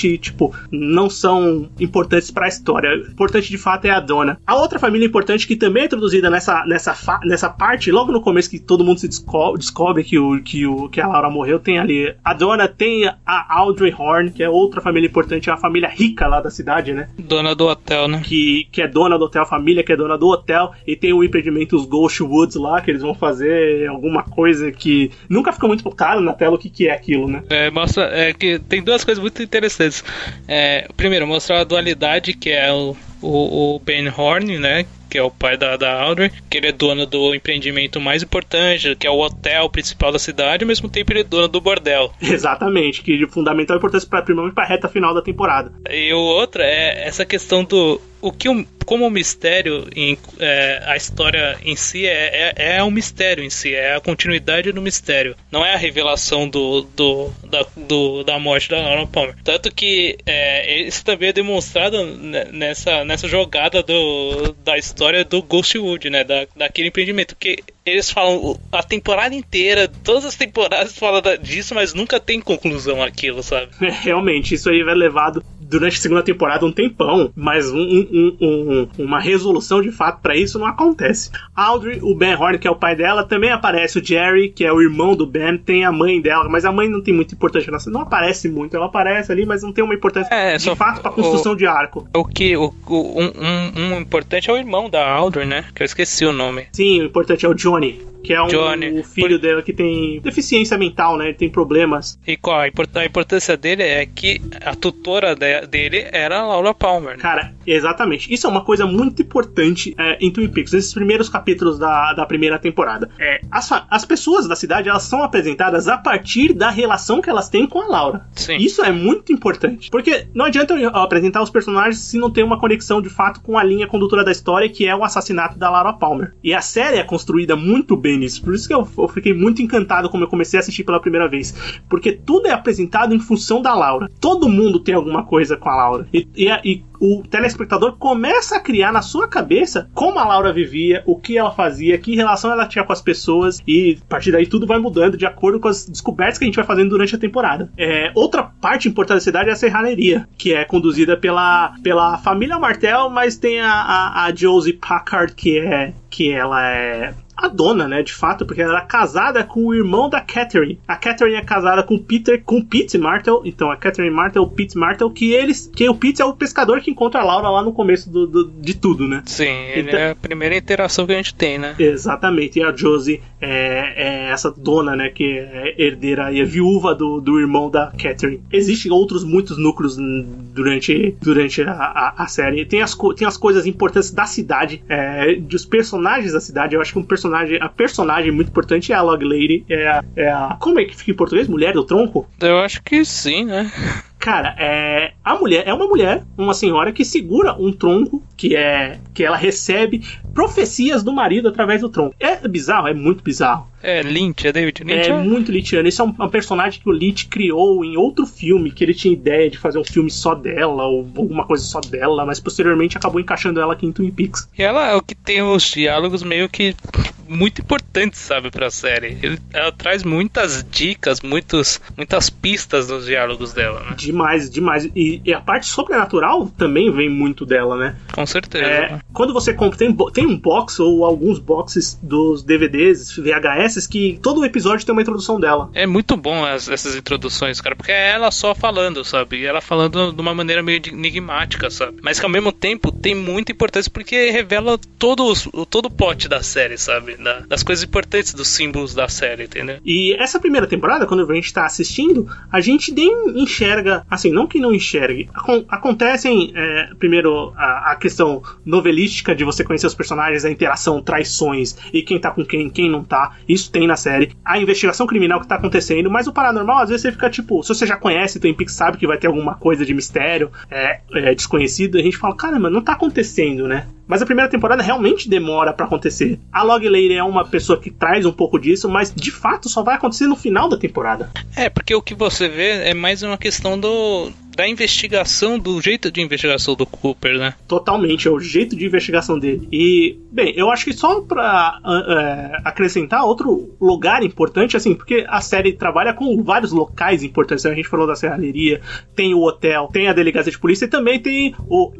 e, tipo, não são importantes pra história. Importante, de fato, é a Donna. A outra família importante que também é introduzida nessa parte, logo no começo que todo mundo se descobre que a Laura morreu, tem ali a Donna, tem a Audrey Horne, que é outra família importante, é uma família rica lá da cidade, né? Dona do hotel, né? Que é dona do hotel, a família que é dona do hotel, e tem o empreendimento, os Ghost Woods lá, que eles vão fazer alguma coisa que nunca fica muito claro na tela o que é aquilo, né? Mostra que tem duas coisas muito interessantes. Primeiro, mostrar a dualidade, que é o Ben Horne, né? Que é o pai da Audrey, que ele é dono do empreendimento mais importante, que é o hotel principal da cidade, ao mesmo tempo ele é dono do bordel. Exatamente, que de fundamental importância principalmente para a reta final da temporada. E o outro é essa questão do como o mistério, a história em si é um mistério em si, é a continuidade do mistério, não é a revelação da morte da Laura Palmer. Tanto que isso também é demonstrado nessa jogada da história do Ghostwood, né, daquele empreendimento, que eles falam a temporada inteira, todas as temporadas falam disso, mas nunca tem conclusão aquilo, sabe? Realmente, isso aí vai levado durante a segunda temporada um tempão, mas uma resolução de fato pra isso não acontece. Audrey, o Ben Horne, que é o pai dela, também aparece. O Jerry, que é o irmão do Ben, tem a mãe dela, mas a mãe não tem muita importância, não aparece muito, ela aparece ali, mas não tem uma importância de fato pra construção de arco. Um importante é o irmão da Audrey, né? Que eu esqueci o nome. Sim, o importante é o Johnny, que é o filho dela que tem deficiência mental, né? Ele tem problemas. E qual a importância dele é que a tutora dele era a Laura Palmer, né? Cara, exatamente. Isso é uma coisa muito importante em Twin Peaks, nesses primeiros capítulos da primeira temporada. As pessoas da cidade, elas são apresentadas a partir da relação que elas têm com a Laura. Sim. Isso é muito importante, porque não adianta eu apresentar os personagens se não tem uma conexão de fato com a linha condutora da história, que é o assassinato da Laura Palmer. E a série é construída muito bem nisso, por isso que eu fiquei muito encantado quando eu comecei a assistir pela primeira vez, porque tudo é apresentado em função da Laura. Todo mundo tem alguma coisa com a Laura, e o telespectador começa a criar na sua cabeça como a Laura vivia, o que ela fazia, que relação ela tinha com as pessoas, e a partir daí tudo vai mudando de acordo com as descobertas que a gente vai fazendo durante a temporada. Outra parte importante da cidade é a serralheria, que é conduzida pela família Martell, mas tem a Josie Packard, que ela é a dona, né, de fato, porque ela era casada com o irmão da Catherine. A Catherine é casada com o Pete Martell. Então a Catherine Martell, o Pete Martell, que o Pete é o pescador que encontra a Laura lá no começo de tudo, né? Sim, ele é a primeira interação que a gente tem, né? Exatamente, e a Josie é essa dona, né, que é herdeira e é viúva do irmão da Catherine. Existem muitos núcleos durante a série. Tem as coisas importantes da cidade, dos personagens da cidade. Eu acho que a personagem muito importante é a Log Lady, como é que fica em português? Mulher do tronco? Eu acho que sim, né? Cara, uma senhora que segura um tronco que ela recebe profecias do marido através do tronco. É bizarro, é muito bizarro. Lynch, é David Lynch. É muito lynchiano. Esse é um personagem que o Lynch criou em outro filme, que ele tinha ideia de fazer um filme só dela, ou alguma coisa só dela, mas posteriormente acabou encaixando ela aqui em Twin Peaks. E ela é o que tem os diálogos meio que muito importantes, sabe, pra série. Ela traz muitas dicas, muitas pistas nos diálogos dela, né? Demais. E a parte sobrenatural também vem muito dela, né? Com certeza. Quando você compra, tem um box ou alguns boxes dos DVDs, VHS, que todo episódio tem uma introdução dela. É muito bom essas introduções, cara, porque é ela só falando, sabe? E ela falando de uma maneira meio enigmática, sabe? Mas que ao mesmo tempo tem muita importância, porque revela todo o plot da série, sabe? Das coisas importantes, dos símbolos da série, entendeu? E essa primeira temporada, quando a gente tá assistindo, a gente nem enxerga, assim, não que não enxergue, acontecem primeiro a questão novelística de você conhecer os personagens, a interação, traições, e quem tá com quem não tá, isso tem na série, a investigação criminal que tá acontecendo, mas o paranormal, às vezes você fica tipo, se você já conhece Twin Peaks, sabe que vai ter alguma coisa de mistério, desconhecido, a gente fala, caramba, não tá acontecendo, né? Mas a primeira temporada realmente demora pra acontecer. A Log Lady é uma pessoa que traz um pouco disso, mas de fato só vai acontecer no final da temporada. Porque o que você vê é mais uma questão da investigação, do jeito de investigação do Cooper, né? Totalmente, é o jeito de investigação dele. E, bem, eu acho que só pra acrescentar outro lugar importante, assim, porque a série trabalha com vários locais importantes. A gente falou da serralheria, tem o hotel, tem a delegacia de polícia e também tem o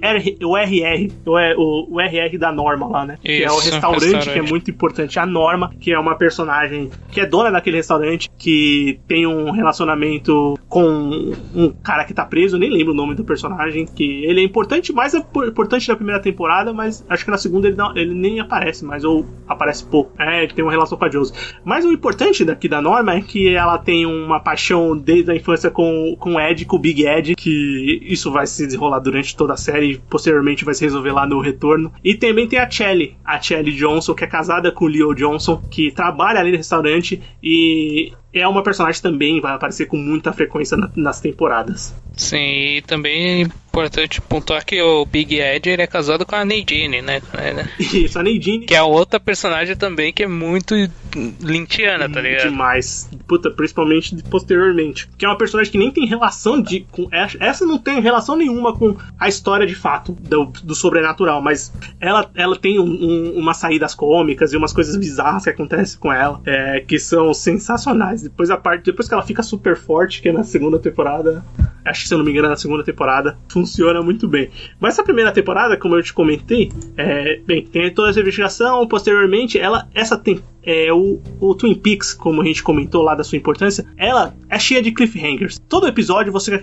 RR da Norma lá, né? Isso, que é o restaurante, que é muito importante. A Norma, que é uma personagem que é dona daquele restaurante, que tem um relacionamento com um cara que tá preso. Eu nem lembro o nome do personagem, que ele é importante, mais importante na primeira temporada, mas acho que na segunda ele nem aparece mais, ou aparece pouco. Ele tem uma relação com a Josie. Mas o importante daqui da Norma é que ela tem uma paixão desde a infância com o Ed, com o Big Ed, que isso vai se desenrolar durante toda a série e posteriormente vai se resolver lá no retorno. E também tem a Shelley Johnson, que é casada com o Leo Johnson, que trabalha ali no restaurante e é uma personagem que também vai aparecer com muita frequência nas temporadas. Sim, e também importante pontuar que o Big Ed ele é casado com a Nadine, né? Isso, a Nadine. Que é outra personagem também que é muito lynchiana, tá ligado? Demais. Puta, principalmente posteriormente. Que é uma personagem que nem tem relação com essa não tem relação nenhuma com a história de fato do sobrenatural, mas ela tem umas saídas cômicas e umas coisas bizarras que acontecem com ela, que são sensacionais. Depois que ela fica super forte, que é na segunda temporada, acho que se eu não me engano é na segunda temporada, funciona muito bem. Mas essa primeira temporada, como eu te comentei, tem toda essa investigação, posteriormente, o Twin Peaks, como a gente comentou lá da sua importância, ela é cheia de cliffhangers. Todo episódio você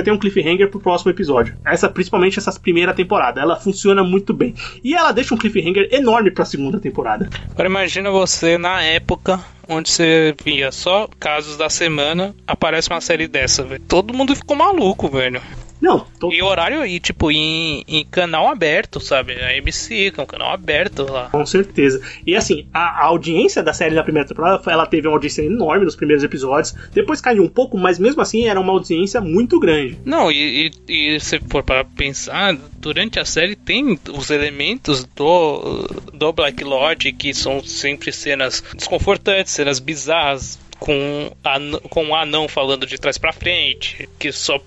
tem um cliffhanger pro próximo episódio. Principalmente essa primeira temporada, ela funciona muito bem. E ela deixa um cliffhanger enorme pra segunda temporada. Agora imagina você na época onde você via só casos da semana, aparece uma série dessa, velho. Todo mundo ficou maluco, velho. Não, E horário aí, tipo, em canal aberto, sabe? A ABC, que é um canal aberto lá. Com certeza. E assim, a audiência da série da primeira temporada, ela teve uma audiência enorme nos primeiros episódios. Depois caiu um pouco, mas mesmo assim era uma audiência muito grande. Não, e se for para pensar, durante a série tem os elementos do Black Lodge, que são sempre cenas desconfortantes, cenas bizarras, com um anão falando de trás pra frente, que só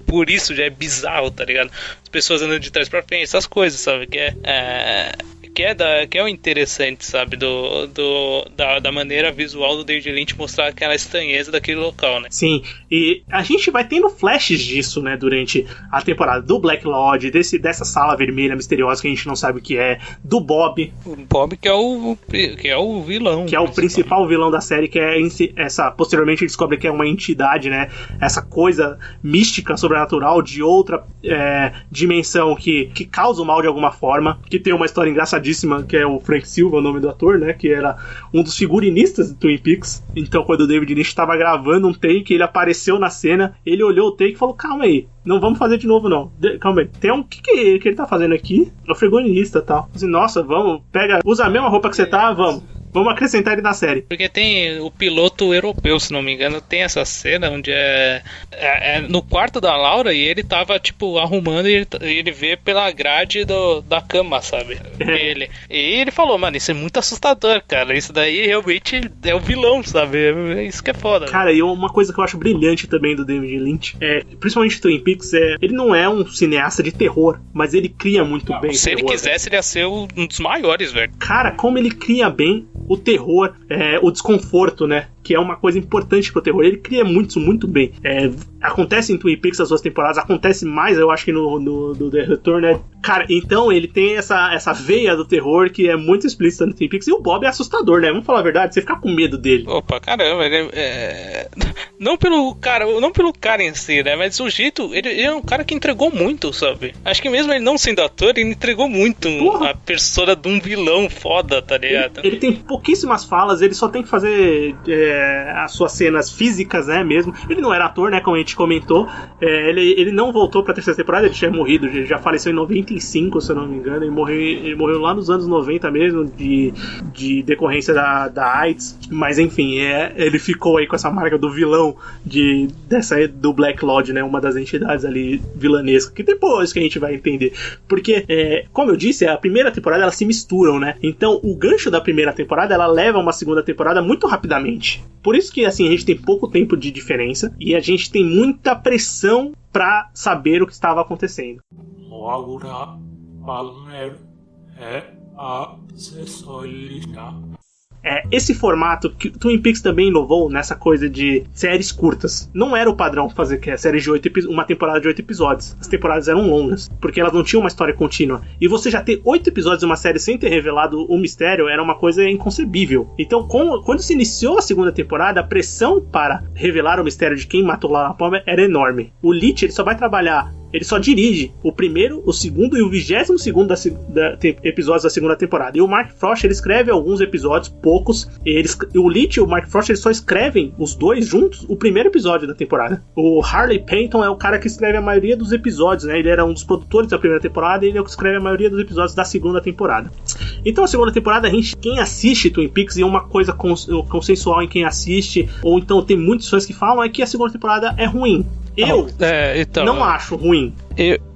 por isso já é bizarro, tá ligado? As pessoas andando de trás pra frente, essas coisas, sabe? Que é o interessante, sabe? Da maneira visual do David Lynch mostrar aquela estranheza daquele local, né? Sim, e a gente vai tendo flashes disso, né? Durante a temporada do Black Lodge, dessa sala vermelha misteriosa que a gente não sabe o que é, do Bob. O Bob que é o vilão. Que é o principal vilão da série, que é posteriormente descobre que é uma entidade, né? Essa coisa mística, sobrenatural, de outra dimensão que causa o mal de alguma forma, que tem uma história engraçadíssima, que é o Frank Silva, o nome do ator, né? Que era um dos figurinistas do Twin Peaks. Então, quando o David Lynch estava gravando um take, ele apareceu na cena, ele olhou o take e falou: calma aí, não vamos fazer de novo, não. Calma aí, tem o que ele tá fazendo aqui? É o figurinista e tal. Assim, nossa, vamos, usa a mesma roupa que você tá, vamos acrescentar ele na série. Porque tem o piloto europeu, se não me engano, tem essa cena onde é no quarto da Laura e ele tava, tipo, arrumando e ele vê pela grade da cama, sabe? E ele falou, mano, isso é muito assustador, cara. Isso daí realmente é o vilão, sabe? É isso que é foda. Cara, e uma coisa que eu acho brilhante também do David Lynch, principalmente Twin Peaks, ele não é um cineasta de terror, mas ele cria muito bem. Se ele quisesse, ele ia ser um dos maiores, velho. Cara, como ele cria bem o terror, o desconforto, né? Que é uma coisa importante pro terror. Ele cria muito bem. Acontece em Twin Peaks as duas temporadas, acontece mais, eu acho que no The Return, né? Cara, então ele tem essa veia do terror que é muito explícita no Twin Peaks. E o Bob é assustador, né? Vamos falar a verdade, você fica com medo dele. Opa, caramba, não pelo cara em si, né? Mas o jeito, ele é um cara que entregou muito, sabe? Acho que mesmo ele não sendo ator, ele entregou muito a persona de um vilão foda, tá ligado? Ele tem pouquíssimas falas, ele só tem que fazer as suas cenas físicas, né, mesmo. Ele não era ator, né, como a gente comentou. Ele não voltou pra terceira temporada, ele tinha morrido, ele já faleceu em 95, se eu não me engano. Ele morreu lá nos anos 90 mesmo, de decorrência da AIDS. Mas enfim, ele ficou aí com essa marca do vilão do Black Lodge, né, uma das entidades ali vilanescas, que depois que a gente vai entender. Porque, como eu disse, a primeira temporada elas se misturam, né? Então o gancho da primeira temporada ela leva uma segunda temporada muito rapidamente. Por isso que assim, a gente tem pouco tempo de diferença e a gente tem muita pressão pra saber o que estava acontecendo. Esse formato que Twin Peaks também inovou nessa coisa de séries curtas. Não era o padrão fazer séries de uma temporada de 8 episódios. As temporadas eram longas, porque elas não tinham uma história contínua. E você já ter 8 episódios de uma série sem ter revelado o mistério era uma coisa inconcebível. Então, quando se iniciou a segunda temporada, a pressão para revelar o mistério de quem matou Laura Palmer era enorme. O Leach, ele só vai trabalhar, ele só dirige o primeiro, o segundo e o 22º episódios da segunda temporada. E o Mark Frost, ele escreve alguns episódios, poucos. O Leach e o Mark Frost, eles só escrevem, os dois juntos, o primeiro episódio da temporada. O Harley Payton é o cara que escreve a maioria dos episódios, né? Ele era um dos produtores da primeira temporada e ele é o que escreve a maioria dos episódios da segunda temporada. Então a segunda temporada, quem assiste Twin Peaks, e uma coisa consensual em quem assiste, ou então tem muitos fãs que falam, é que a segunda temporada é ruim. Eu não acho ruim.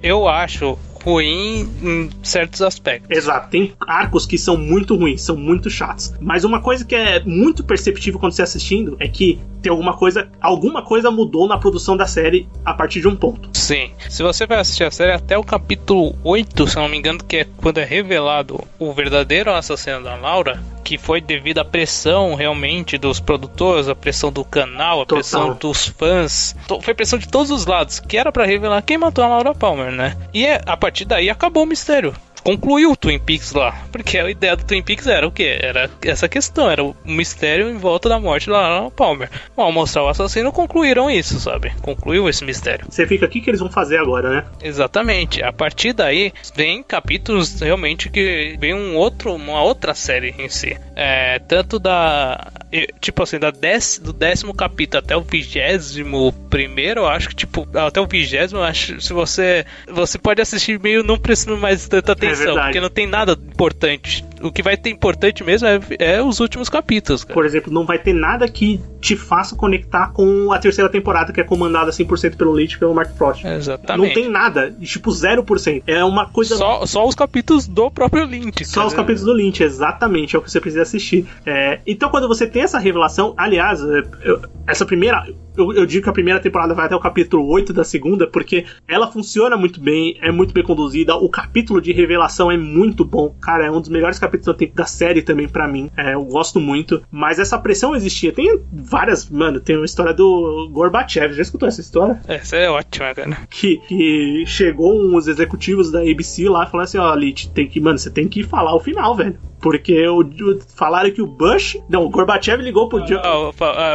Eu acho ruim em certos aspectos. Exato, tem arcos que são muito ruins, são muito chatos. Mas uma coisa que é muito perceptível quando você está assistindo é que tem alguma coisa mudou na produção da série a partir de um ponto. Sim, se você vai assistir a série até o capítulo 8, se não me engano, que é quando é revelado o verdadeiro assassino da Laura, que foi devido à pressão realmente dos produtores, a pressão do canal, a pressão dos fãs, foi pressão de todos os lados, que era pra revelar quem matou a Laura Palmer, né? E a partir daí acabou o mistério. Concluiu o Twin Peaks lá, porque a ideia do Twin Peaks era o quê? Era essa questão, era o mistério em volta da morte da Laura Palmer. Ao mostrar o assassino, concluíram isso, sabe? Concluiu esse mistério. Você fica aqui que eles vão fazer agora, né? Exatamente. A partir daí, vem capítulos realmente que vem uma outra série em si. Tanto tipo assim, do 10º capítulo até o 21º, eu acho que, tipo, até o 20º, eu acho, se você pode assistir meio não prestando mais tanta atenção, porque não tem nada importante. O que vai ter importante mesmo é os últimos capítulos, cara. Por exemplo, não vai ter nada que te faça conectar com a terceira temporada, que é comandada 100% pelo Lynch e pelo Mark Frost. Exatamente. Não tem nada, tipo 0%. É uma coisa... Só os capítulos do próprio Lynch. Só os capítulos do Lynch, exatamente, é o que você precisa assistir. Então, quando você tem essa revelação, aliás, essa primeira... Eu digo que a primeira temporada vai até o capítulo 8 da segunda, porque ela funciona muito bem, é muito bem conduzida, o capítulo de revelação é muito bom, cara, é um dos melhores capítulos da série também pra mim, eu gosto muito, mas essa pressão existia, tem várias, tem uma história do Gorbachev, já escutou essa história? Essa é ótima, cara. Que chegou uns executivos da ABC lá e falaram assim, ó, Lit, você tem que falar o final, velho. Porque falaram que o Bush... Não, o Gorbachev ligou pro...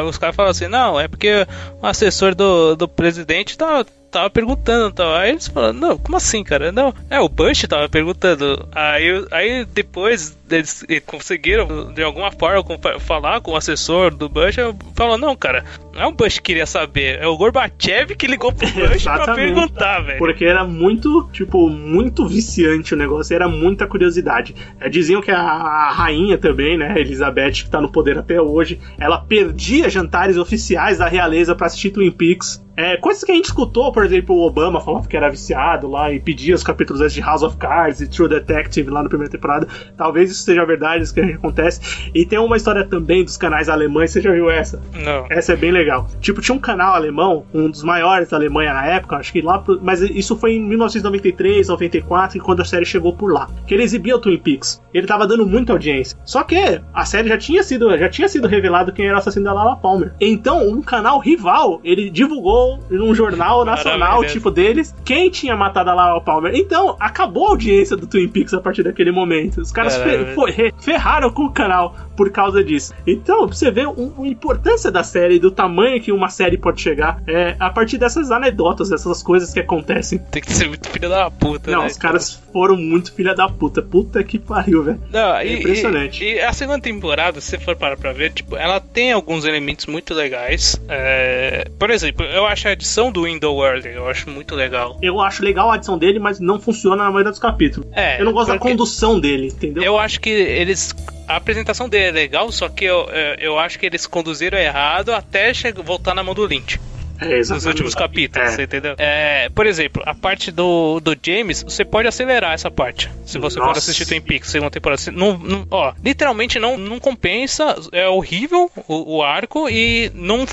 Os caras falaram assim, não, é porque o assessor do presidente tava perguntando, tal. Aí eles falaram, não, como assim, cara? Não, o Bush tava perguntando. Aí depois eles conseguiram, de alguma forma, falar com o assessor do Bush. Falou, não, cara, não é o Bush que queria saber, é o Gorbachev que ligou pro Bush pra perguntar, velho. Porque era muito, muito viciante o negócio, era muita curiosidade. Diziam que a rainha também, né, Elizabeth, que tá no poder até hoje, ela perdia jantares oficiais da realeza pra assistir Twin Peaks. Coisas que a gente escutou, por exemplo, o Obama falava que era viciado lá e pedia os capítulos de House of Cards e True Detective lá na primeira temporada. Talvez isso seja verdade, isso que acontece. E tem uma história também dos canais alemães, você já viu essa? Não. Essa é bem legal. Tipo, tinha um canal alemão, um dos maiores da Alemanha na época, acho que lá... Mas isso foi em 1993, 94, quando a série chegou por lá. Que ele exibia o Twin Peaks. Ele tava dando muita audiência. Só que a série já tinha sido revelado quem era o assassino da Laura Palmer. Então, um canal rival, ele divulgou num jornal nacional, tipo deles, quem tinha matado a Laura Palmer. Então, acabou a audiência do Twin Peaks a partir daquele momento. Os caras ferraram com o canal por causa disso. Então, pra você ver a importância da série, do tamanho que uma série pode chegar, a partir dessas anedotas, dessas coisas que acontecem. Tem que ser muito filha da puta, Não, né? os caras foram muito filha da puta. Puta que pariu, velho. Impressionante. E a segunda temporada, se você for parar pra ver, tipo, ela tem alguns elementos muito legais. Por exemplo, eu acho a edição do Window World, eu acho muito legal. Eu acho legal a edição dele, mas não funciona na maioria dos capítulos. Eu não gosto da condução dele, entendeu? Eu acho que a apresentação dele é legal, só que eu acho que eles conduziram errado até voltar na mão do Lynch. Nos últimos capítulos, você entendeu? Por exemplo, a parte do James, você pode acelerar essa parte. Se você for assistir Twin Peaks, segunda temporada. Literalmente não compensa, é horrível o arco e não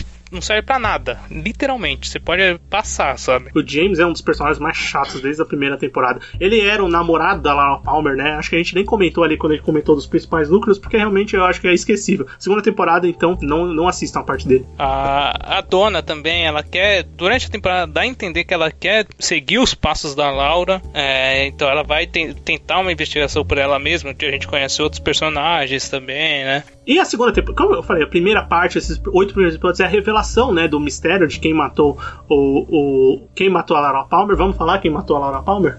serve pra nada, literalmente, você pode passar, sabe? O James é um dos personagens mais chatos desde a primeira temporada. Ele era o namorado da Laura Palmer, né? Acho que a gente nem comentou ali quando ele comentou dos principais núcleos, porque realmente eu acho que é esquecível. Segunda temporada, então, não assistam a parte dele. A dona também, ela quer, durante a temporada, dá a entender que ela quer seguir os passos da Laura, então ela vai tentar uma investigação por ela mesma, que a gente conhece outros personagens também, né? E a segunda temporada, como eu falei, a primeira parte, esses 8 primeiros episódios, é a revelação, né, do mistério de quem matou quem matou a Laura Palmer. Vamos falar quem matou a Laura Palmer?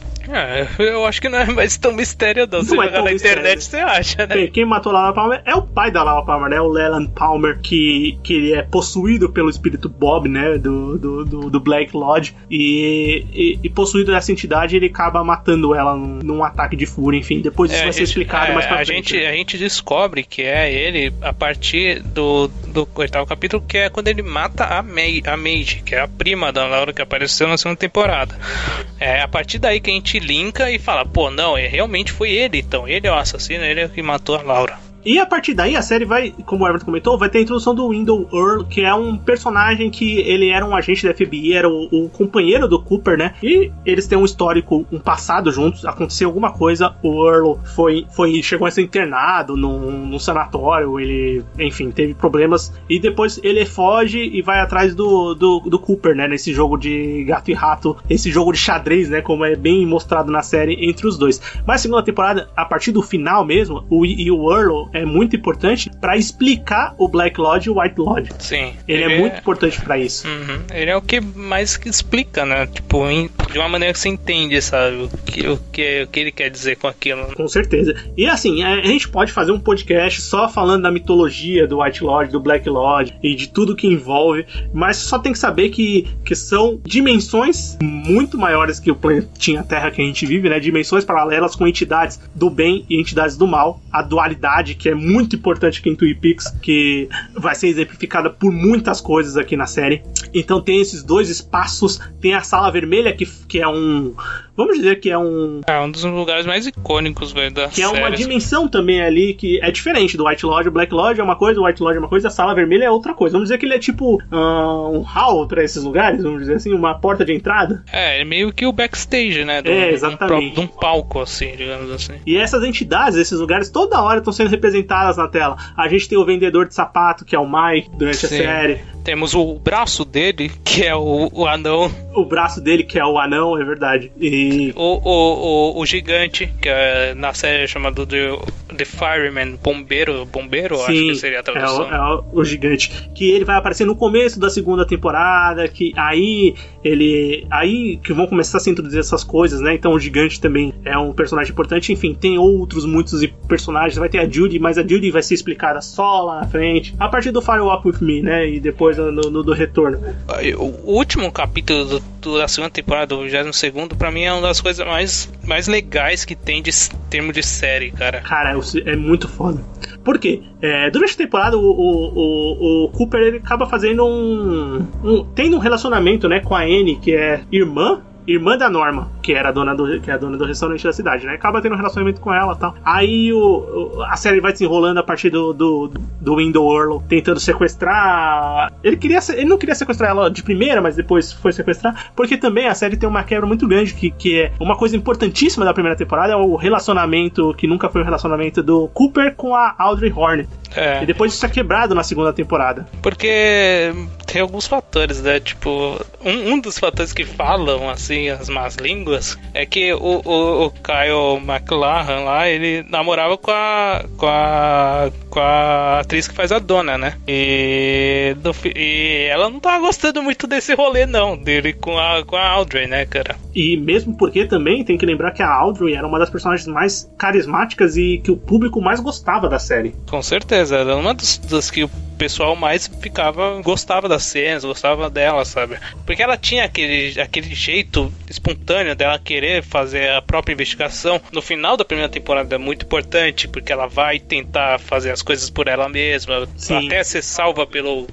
Eu acho que não é mais tão mistério, não. Se jogar na internet, você acha, né? Quem matou Laura Palmer é o pai da Laura Palmer, né? O Leland Palmer, que ele é possuído pelo espírito Bob, né? Do Black Lodge. E possuído dessa entidade, ele acaba matando ela num ataque de fúria, enfim. Depois isso vai ser explicado mais pra frente. A gente descobre que é ele a partir do 8º capítulo, que é quando ele mata a Maid, que é a prima da Laura que apareceu na segunda temporada. É a partir daí que a gente linka e fala, pô, não, realmente foi ele, então. Ele é o assassino, ele é o que matou a Laura. E a partir daí a série vai, como o Everton comentou, vai ter a introdução do Wendell Earl, que é um personagem que ele era um agente da FBI, era o companheiro do Cooper, né? E eles têm um histórico, um passado juntos, aconteceu alguma coisa, o Earl chegou a ser internado num sanatório, ele, enfim, teve problemas, e depois ele foge e vai atrás do Cooper, né? Nesse jogo de gato e rato, esse jogo de xadrez, né? Como é bem mostrado na série entre os dois. Mas a segunda temporada, a partir do final mesmo, o Earl é muito importante pra explicar o Black Lodge e o White Lodge. Sim. Ele é muito importante pra isso. Uhum. Ele é o que mais explica, né? Tipo, de uma maneira que você entende, sabe? O que ele quer dizer com aquilo. Com certeza. E assim, a gente pode fazer um podcast só falando da mitologia do White Lodge, do Black Lodge e de tudo que envolve, mas só tem que saber que são dimensões muito maiores que o planetinha Terra que a gente vive, né? Dimensões paralelas com entidades do bem e entidades do mal. A dualidade, que é muito importante aqui em Twin Peaks, que vai ser exemplificada por muitas coisas aqui na série. Então tem esses dois espaços, tem a Sala Vermelha, que é um... Vamos dizer que é um... É um dos lugares mais icônicos, velho, da série. Que é uma dimensão também ali, que é diferente do White Lodge. O Black Lodge é uma coisa, o White Lodge é uma coisa, a Sala Vermelha é outra coisa. Vamos dizer que ele é tipo um hall pra esses lugares, vamos dizer assim, uma porta de entrada. É meio que o backstage, né? Exatamente. De um palco, assim, digamos assim. E essas entidades, esses lugares, toda hora estão sendo representadas na tela. A gente tem o vendedor de sapato, que é o Mike, durante a série. Temos o braço dele, que é o anão. O braço dele, que é o anão, é verdade. E... O gigante, que é, na série é chamado de The Fireman, bombeiro, sim, acho que seria a tradução. É o gigante. Que ele vai aparecer no começo da segunda temporada, que aí que vão começar a se introduzir essas coisas, né? Então o gigante também é um personagem importante. Enfim, tem muitos personagens. Vai ter a Judy, mas a Judy vai ser explicada só lá na frente. A partir do Fire Walk With Me, né? E depois do retorno. O último capítulo da segunda temporada, do 22º, pra mim é uma das coisas mais legais que tem de termo de série, cara. Cara, é muito foda. Por quê? Durante a temporada, o Cooper, ele acaba fazendo tendo um relacionamento, né, com a Annie, que é irmã da Norma, que é a dona do restaurante da cidade, né? Acaba tendo um relacionamento com ela e tal. Aí a série vai desenrolando a partir do Wendell Earl tentando sequestrar. Ele não queria sequestrar ela de primeira, mas depois foi sequestrar, porque também a série tem uma quebra muito grande, que é uma coisa importantíssima da primeira temporada, é o relacionamento, que nunca foi um relacionamento do Cooper com a Audrey Horne. E depois isso é quebrado na segunda temporada. Porque tem alguns fatores, né? Tipo, um dos fatores que falam, assim, as más línguas, é que o Kyle MacLachlan lá, ele namorava com a atriz que faz a dona, né? E ela não tava gostando muito desse rolê, não, dele com a Audrey, né, cara? E mesmo porque também tem que lembrar que a Audrey era uma das personagens mais carismáticas e que o público mais gostava da série. Com certeza, era uma das que o pessoal mais gostava das cenas, gostava dela, sabe? Porque ela tinha aquele jeito espontâneo dela querer fazer a própria investigação. No final da primeira temporada é muito importante, porque ela vai tentar fazer as coisas por ela mesma. Sim. Até ser salva pelo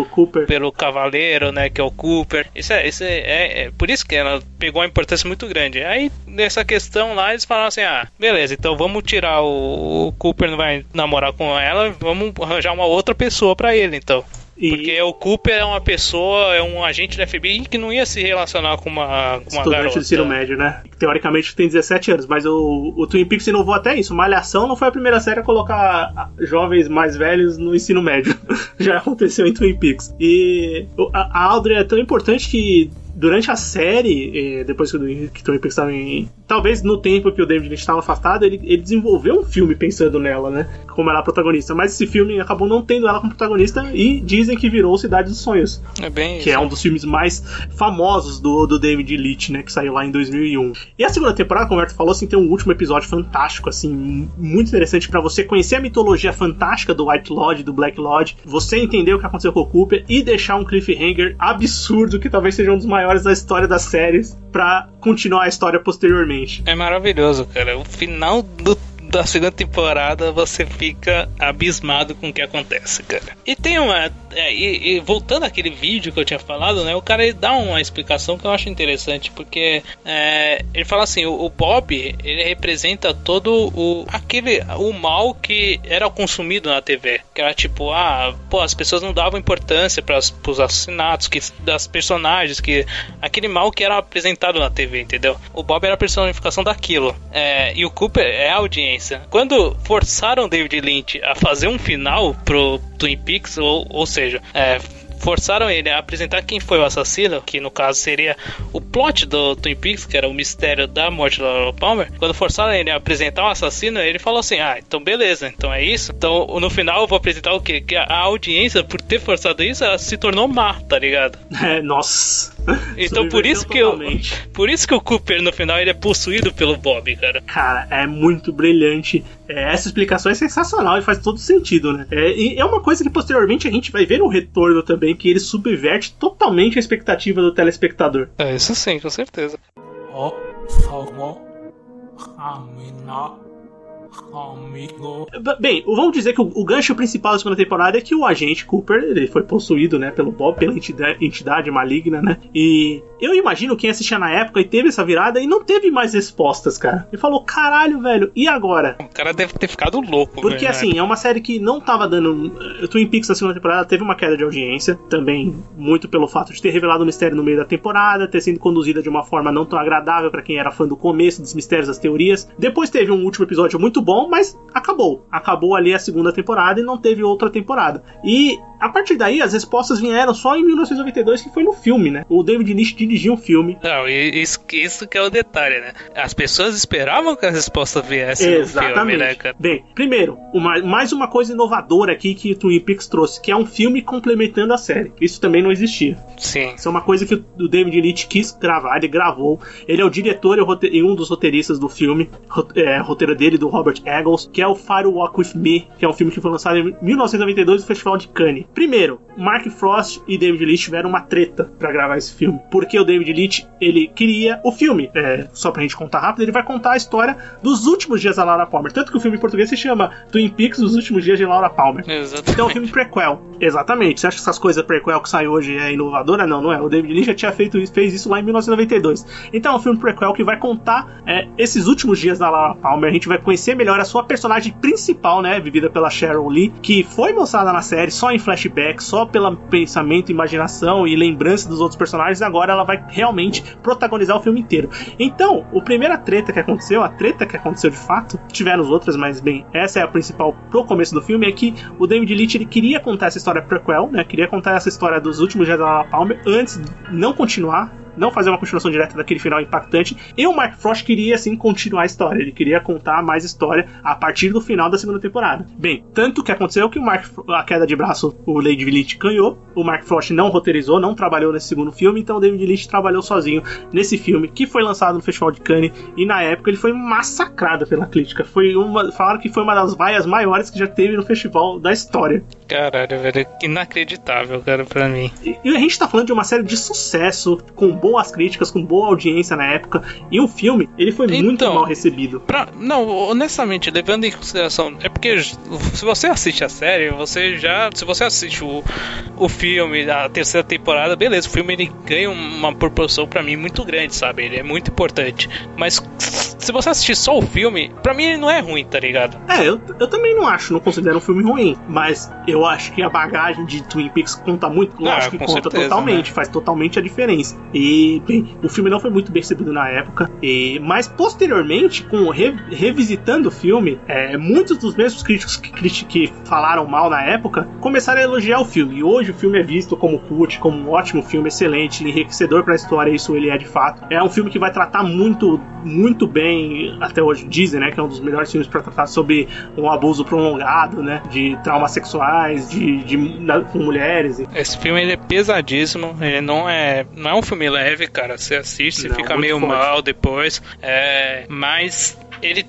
Cooper, pelo cavaleiro, né, que é o Cooper. Isso é por isso que ela pegou uma importância muito grande. Aí, nessa questão lá, eles falaram assim, beleza, então vamos tirar o Cooper, não vai namorar com ela, vamos arranjar uma outra pessoa pra ele, então. Porque o Cooper é uma pessoa, é um agente da FBI que não ia se relacionar com uma estudante garota. Do ensino médio, né? Teoricamente tem 17 anos, mas o Twin Peaks inovou até isso. Malhação não foi a primeira série a colocar jovens mais velhos no ensino médio. Já aconteceu em Twin Peaks. E a Audrey é tão importante que durante a série, depois que Twin Peaks talvez no tempo que o David Lynch estava afastado, ele desenvolveu um filme pensando nela, né? Como ela é a protagonista. Mas esse filme acabou não tendo ela como protagonista e dizem que virou Cidade dos Sonhos. É bem que isso. É um dos filmes mais famosos do David Lynch, né? Que saiu lá em 2001. E a segunda temporada, como o Roberto falou, assim, tem um último episódio fantástico, assim, muito interessante pra você conhecer a mitologia fantástica do White Lodge, do Black Lodge, você entender o que aconteceu com o Cooper e deixar um cliffhanger absurdo, que talvez seja um dos maiores da história das séries, pra continuar a história posteriormente. É maravilhoso, cara. O final da segunda temporada você fica abismado com o que acontece, cara. E tem uma... E voltando àquele vídeo que eu tinha falado, né? O cara ele dá uma explicação que eu acho interessante, porque ele fala assim, o Bob, ele representa todo o mal que era consumido na TV. Que era tipo, as pessoas não davam importância para os assassinatos das personagens, aquele mal que era apresentado na TV, entendeu? O Bob era a personificação daquilo. E o Cooper é a audiência. Quando forçaram David Lynch a fazer um final pro Twin Peaks, ou seja, forçaram ele a apresentar quem foi o assassino, que no caso seria o plot do Twin Peaks, que era o mistério da morte da Laura Palmer. Quando forçaram ele a apresentar o assassino, ele falou assim, então beleza, então é isso. Então no final eu vou apresentar o quê? Que a audiência, por ter forçado isso, ela se tornou má, tá ligado? Nossa. Então por isso que o Cooper no final ele é possuído pelo Bob, cara. Cara, é muito brilhante. Essa explicação é sensacional e faz todo sentido, né? E é uma coisa que posteriormente a gente vai ver um retorno também, que ele subverte totalmente a expectativa do telespectador. Isso sim, com certeza. Bem, vamos dizer que o gancho principal da segunda temporada é que o agente Cooper, ele foi possuído, né, pelo Bob, pela entidade maligna, né? E eu imagino quem assistia na época e teve essa virada e não teve mais respostas, cara. Ele falou, caralho, velho, e agora? O cara deve ter ficado louco. Porque, velho, assim, é uma série que não tava dando... Twin Peaks na segunda temporada teve uma queda de audiência, também muito pelo fato de ter revelado o mistério no meio da temporada, ter sido conduzida de uma forma não tão agradável pra quem era fã do começo, dos mistérios, das teorias. Depois teve um último episódio muito bom, mas acabou ali a segunda temporada e não teve outra temporada. E a partir daí as respostas vieram só em 1992, que foi no filme, né? O David Lynch dirigiu um filme. Não, isso que é o detalhe, né? As pessoas esperavam que a resposta viesse no filme, né, cara? Bem, primeiro, mais uma coisa inovadora aqui que o Twin Peaks trouxe, que é um filme complementando a série. Isso também não existia. Sim. Isso é uma coisa que o David Lynch quis gravar, ele gravou. Ele é o diretor e um dos roteiristas do filme, roteiro dele, do Robert Eggers, que é o Fire Walk With Me, que é um filme que foi lançado em 1992 no Festival de Cannes. Primeiro, Mark Frost e David Lynch tiveram uma treta pra gravar esse filme, porque o David Lynch, ele queria o filme, só pra gente contar rápido, ele vai contar a história dos últimos dias da Laura Palmer, tanto que o filme em português se chama Twin Peaks, Os Últimos Dias de Laura Palmer. Exatamente. Então é um filme prequel, exatamente. Você acha que essas coisas prequel que sai hoje é inovadora? Não, não é. O David Lynch já tinha fez isso lá em 1992. Então é um filme prequel que vai contar esses últimos dias da Laura Palmer. A gente vai conhecer melhor a sua personagem principal, né, vivida pela Cheryl Lee, que foi mostrada na série só em flashback, só pelo pensamento, imaginação e lembrança dos outros personagens. Agora ela vai realmente protagonizar o filme inteiro. Então, a primeira treta que aconteceu de fato, tiveram outras, mas bem, essa é a principal pro começo do filme, é que o David Lynch, ele queria contar essa história prequel, né, queria contar essa história dos últimos dias da Laura Palmer antes de não continuar, não fazer uma continuação direta daquele final impactante. E o Mark Frost queria, assim, continuar a história. Ele queria contar mais história a partir do final da segunda temporada. Bem, tanto que aconteceu que a queda de braço, o David Lynch ganhou. O Mark Frost não roteirizou, não trabalhou nesse segundo filme. Então o David Lynch trabalhou sozinho nesse filme, que foi lançado no Festival de Cannes. E na época ele foi massacrado pela crítica. Falaram que foi uma das vaias maiores que já teve no festival da história. Caralho, velho, inacreditável, cara, pra mim. E a gente tá falando de uma série de sucesso, com boas críticas, com boa audiência na época, e o filme, ele foi muito mal recebido. Não, honestamente, levando em consideração, é porque se você assiste a série, se você assiste o filme, a terceira temporada, beleza, o filme ele ganha uma proporção pra mim muito grande, sabe, ele é muito importante, mas se você assistir só o filme, pra mim ele não é ruim, tá ligado? Eu também não considero um filme ruim, mas eu acho que a bagagem de Twin Peaks conta muito, lógico que conta certeza, totalmente, né? Faz totalmente a diferença. E E, bem, o filme não foi muito bem recebido na época, mas posteriormente, revisitando o filme, muitos dos mesmos críticos que falaram mal na época começaram a elogiar o filme. E hoje o filme é visto como cult, como um ótimo filme, excelente, enriquecedor pra história, isso ele é de fato. É um filme que vai tratar muito, muito bem, até hoje dizem, né, que é um dos melhores filmes pra tratar sobre um abuso prolongado, né, de traumas sexuais, com mulheres. Esse filme ele é pesadíssimo, ele não é um filme leve, cara. Você assiste, você fica meio forte. Mal depois, mas ele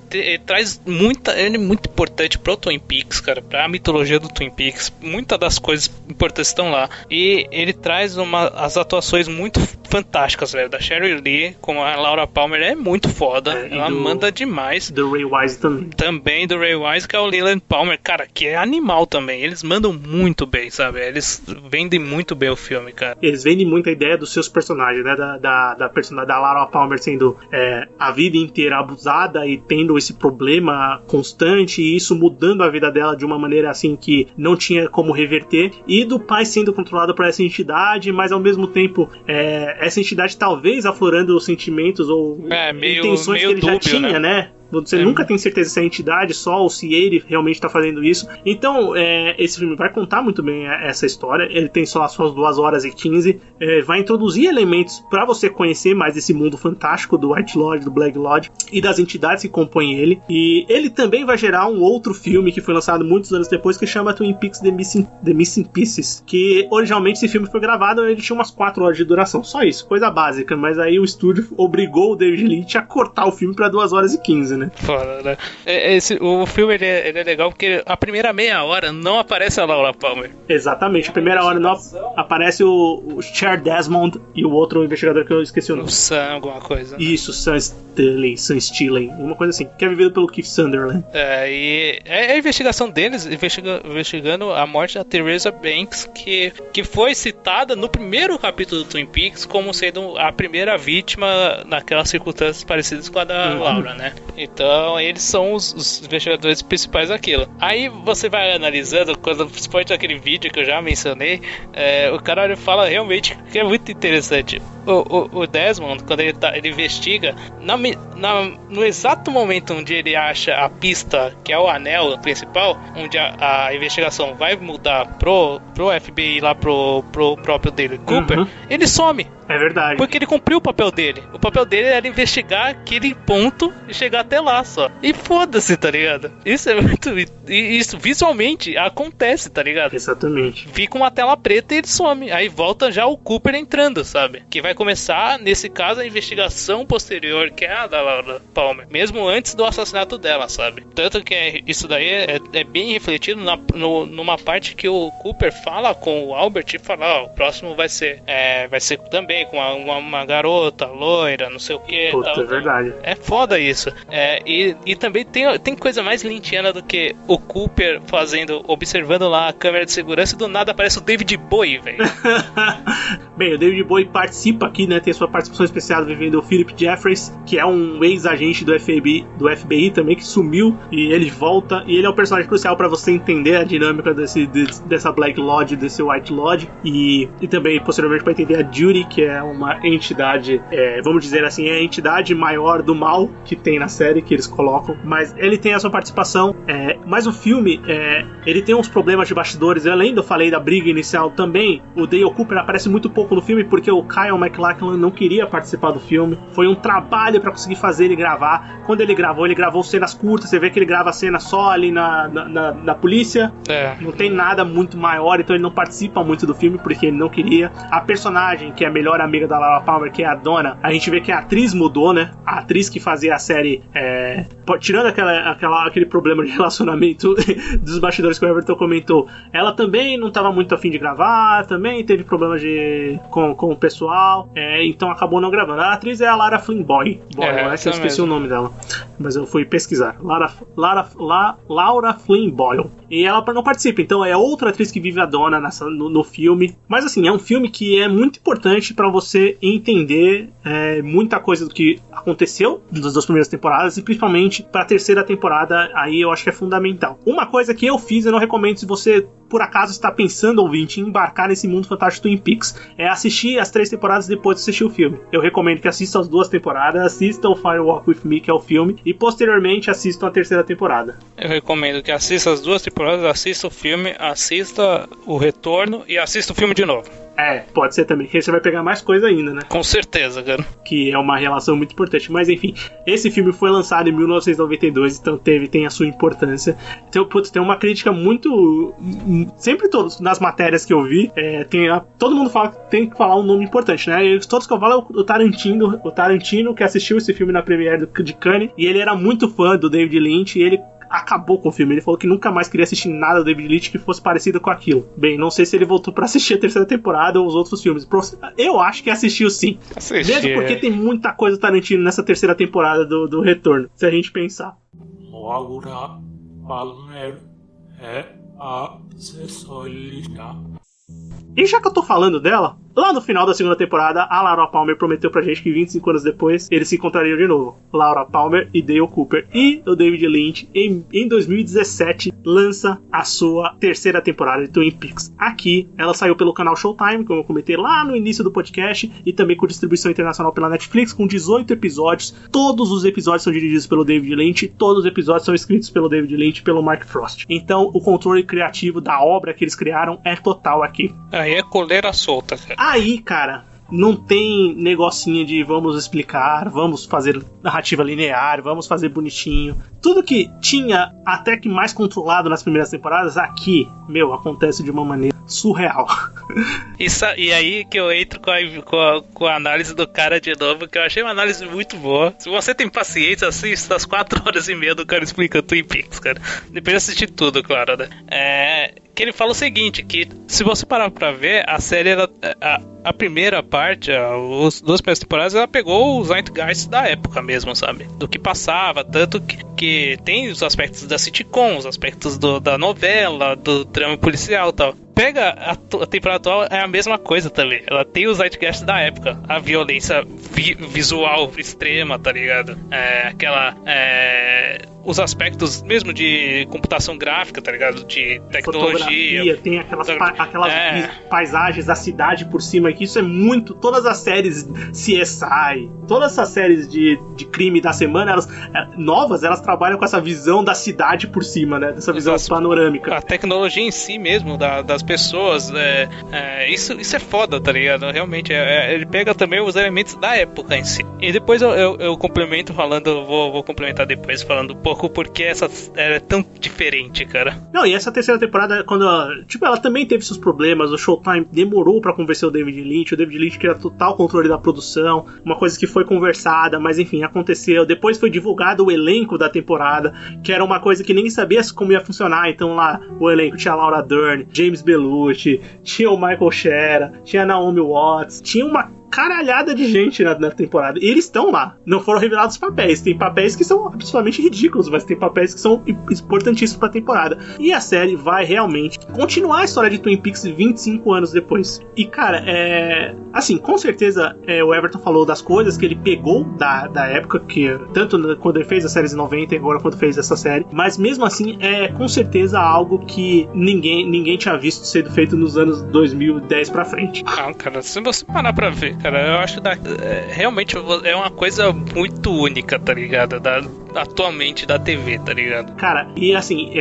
traz ele é muito importante pro Twin Peaks, cara, pra mitologia do Twin Peaks. Muitas das coisas importantes estão lá. E ele traz as atuações muito fantásticas, velho, da Sheryl Lee, como a Laura Palmer, é muito foda. Ela manda demais. Do Ray Wise também. Também do Ray Wise, que é o Leland Palmer, cara, que é animal também. Eles mandam muito bem, sabe? Eles vendem muito bem o filme, cara. Eles vendem muito a ideia dos seus personagens, né? Da personagem da Laura Palmer sendo a vida inteira abusada e tendo esse problema constante, e isso mudando a vida dela de uma maneira assim que não tinha como reverter, e do pai sendo controlado por essa entidade, mas ao mesmo tempo essa entidade talvez aflorando os sentimentos ou intenções que ele já tinha, né? Você nunca tem certeza se é a entidade só ou se ele realmente está fazendo isso. Então, esse filme vai contar muito bem essa história. Ele tem só as suas 2 horas e 15. Vai introduzir elementos para você conhecer mais desse mundo fantástico do White Lodge, do Black Lodge e das entidades que compõem ele. E ele também vai gerar um outro filme que foi lançado muitos anos depois, que chama Twin Peaks The Missing Pieces. Que originalmente esse filme foi gravado, ele tinha umas 4 horas de duração. Só isso, coisa básica. Mas aí o estúdio obrigou o David Lynch a cortar o filme para 2 horas e 15, né? Foda, né? O filme ele é legal porque a primeira meia hora não aparece a Laura Palmer. Exatamente, a primeira hora não aparece o Cher Desmond e o outro investigador que eu esqueci o nome. O Sam, alguma coisa. Isso, Sam Stilling, uma coisa assim, que é vivido pelo Keith Sunderland. E é a investigação deles, investigando a morte da Teresa Banks, que foi citada no primeiro capítulo do Twin Peaks como sendo a primeira vítima naquelas circunstâncias parecidas com a da Laura, né? Então eles são os investigadores principais daquilo. Aí você vai analisando, quando principalmente aquele vídeo que eu já mencionei, o cara fala realmente que é muito interessante. O Desmond, quando ele investiga, no exato momento onde ele acha a pista, que é o anel principal, onde a investigação vai mudar pro FBI, lá pro próprio dele, Cooper, ele some. É verdade. Porque ele cumpriu o papel dele. O papel dele era investigar aquele ponto e chegar até lá só. E foda-se, tá ligado? Isso é muito... Isso visualmente acontece, tá ligado? Exatamente. Fica uma tela preta e ele some. Aí volta já o Cooper entrando, sabe? Que vai começar, nesse caso, a investigação posterior, que é a da Laura Palmer. Mesmo antes do assassinato dela, sabe? Tanto que isso daí é bem refletido numa parte que o Cooper fala com o Albert e fala, o próximo vai ser também com uma garota loira, não sei o que. Puta, é verdade. É foda isso. E também tem coisa mais lintiana do que o Cooper observando lá a câmera de segurança, e do nada aparece o David Bowie, velho. Bem, o David Bowie participa aqui, né? Tem sua participação especial vivendo o Philip Jeffries, que é um ex-agente do FBI também, que sumiu, e ele volta, e ele é um personagem crucial pra você entender a dinâmica dessa Black Lodge, desse White Lodge, e também posteriormente pra entender a Judy, que é uma entidade, vamos dizer assim, é a entidade maior do mal que tem na série, que eles colocam, mas ele tem a sua participação, mas o filme, ele tem uns problemas de bastidores. Além do eu falei da briga inicial também, o Dale Cooper aparece muito pouco no filme, porque o Kyle MacLachlan não queria participar do filme, foi um trabalho pra conseguir fazer ele gravar. Quando ele gravou cenas curtas, você vê que ele grava a cena só ali na polícia, não tem nada muito maior, então ele não participa muito do filme, porque ele não queria. A personagem, que é a melhor amiga da Laura Palmer, que é a Donna, a gente vê que a atriz mudou, né? A atriz que fazia a série, tirando aquele problema de relacionamento dos bastidores que o Everton comentou, ela também não estava muito afim de gravar, também teve problemas com o pessoal, então acabou não gravando. A atriz é a Lara Flynn Boyle, eu esqueci o nome dela, mas eu fui pesquisar. Laura Flynn Boyle. E ela não participa, então é outra atriz que vive a Donna no filme. Mas assim, é um filme que é muito importante pra você entender muita coisa do que aconteceu nas duas primeiras temporadas, e principalmente pra terceira temporada, aí eu acho que é fundamental. Uma coisa que eu fiz, eu não recomendo se você por acaso está pensando, ouvinte, em embarcar nesse mundo fantástico Twin Peaks, é assistir as 3 temporadas depois de assistir o filme. Eu recomendo que assistam as 2 temporadas, assistam o Fire Walk With Me, que é o filme, e posteriormente assistam a terceira temporada. Eu recomendo que assista as 2 temporadas, assista o filme, assista o retorno e assista o filme de novo. Pode ser também, que aí você vai pegar mais coisa ainda, né? Com certeza, cara. Que é uma relação muito importante. Mas enfim, esse filme foi lançado em 1992, então tem a sua importância. Então, tem uma crítica muito... Sempre todos, nas matérias que eu vi, todo mundo fala que tem que falar um nome importante, né? E todos que eu falo é o Tarantino, que assistiu esse filme na premiere de Cannes, e ele era muito fã do David Lynch, e ele acabou com o filme. Ele falou que nunca mais queria assistir nada do David Lynch que fosse parecido com aquilo. Bem, não sei se ele voltou pra assistir a terceira temporada ou os outros filmes. Eu acho que assistiu sim. Mesmo porque tem muita coisa Tarantino nessa terceira temporada do Retorno, se a gente pensar. Laura Palmer é a assessorista. E já que eu tô falando dela, lá no final da segunda temporada, a Laura Palmer prometeu pra gente que 25 anos depois eles se encontrariam de novo. Laura Palmer e Dale Cooper. E o David Lynch, em 2017, lança a sua terceira temporada de Twin Peaks. Aqui, ela saiu pelo canal Showtime, como eu comentei lá no início do podcast, e também com distribuição internacional pela Netflix, com 18 episódios. Todos os episódios são dirigidos pelo David Lynch, todos os episódios são escritos pelo David Lynch e pelo Mark Frost. Então, o controle criativo da obra que eles criaram é total aqui. Aí é coleira solta, cara. Aí, cara, não tem negocinho de vamos explicar, vamos fazer narrativa linear, vamos fazer bonitinho. Tudo que tinha até que mais controlado nas primeiras temporadas, aqui, acontece de uma maneira surreal. E aí que eu entro com a análise do cara de novo, que eu achei uma análise muito boa. Se você tem paciência, assista as 4h30 do cara explicando Twin Peaks, cara. Depois de assistir tudo, claro, né? Que ele fala o seguinte, que se você parar pra ver, a série, a primeira parte, as 2 primeiras temporadas, ela pegou o zeitgeist da época mesmo, sabe? Do que passava, tanto que tem os aspectos da sitcom, os aspectos da novela, do drama policial e tal. Pega a temporada atual, é a mesma coisa também. Ela tem o zeitgeist da época. A violência visual extrema, tá ligado? Os aspectos mesmo de computação gráfica, tá ligado? De tecnologia. Tem aquelas paisagens da cidade por cima, que isso é muito... Todas as séries CSI, todas essas séries de crime da semana, elas trabalham com essa visão da cidade por cima, né? Dessa visão panorâmica. A tecnologia em si mesmo, das pessoas, isso é foda, tá ligado? Realmente, ele pega também os elementos da época em si. E depois eu complemento falando, vou complementar depois falando um pouco porque essa é tão diferente, cara. Não, e essa terceira temporada, quando ela também teve seus problemas, o Showtime demorou pra convencer o David Lynch queria total controle da produção, uma coisa que foi conversada, mas enfim, aconteceu. Depois foi divulgado o elenco da temporada, que era uma coisa que ninguém sabia como ia funcionar. Então lá, o elenco tinha a Laura Dern, James Belushi, tinha o Michael Cera, tinha a Naomi Watts, tinha uma caralhada de gente na temporada. E eles estão lá. Não foram revelados papéis. Tem papéis que são absolutamente ridículos, mas tem papéis que são importantíssimos pra temporada. E a série vai realmente continuar a história de Twin Peaks 25 anos depois. E, cara, assim, com certeza o Everton falou das coisas que ele pegou da época, que tanto quando ele fez a série de 90 e agora quando fez essa série. Mas mesmo assim, é com certeza algo que ninguém tinha visto sendo feito nos anos 2010 pra frente. Não, cara, se você parar pra ver, cara, eu acho que realmente é uma coisa muito única, tá ligado? Atualmente da TV, tá ligado? Cara, e assim,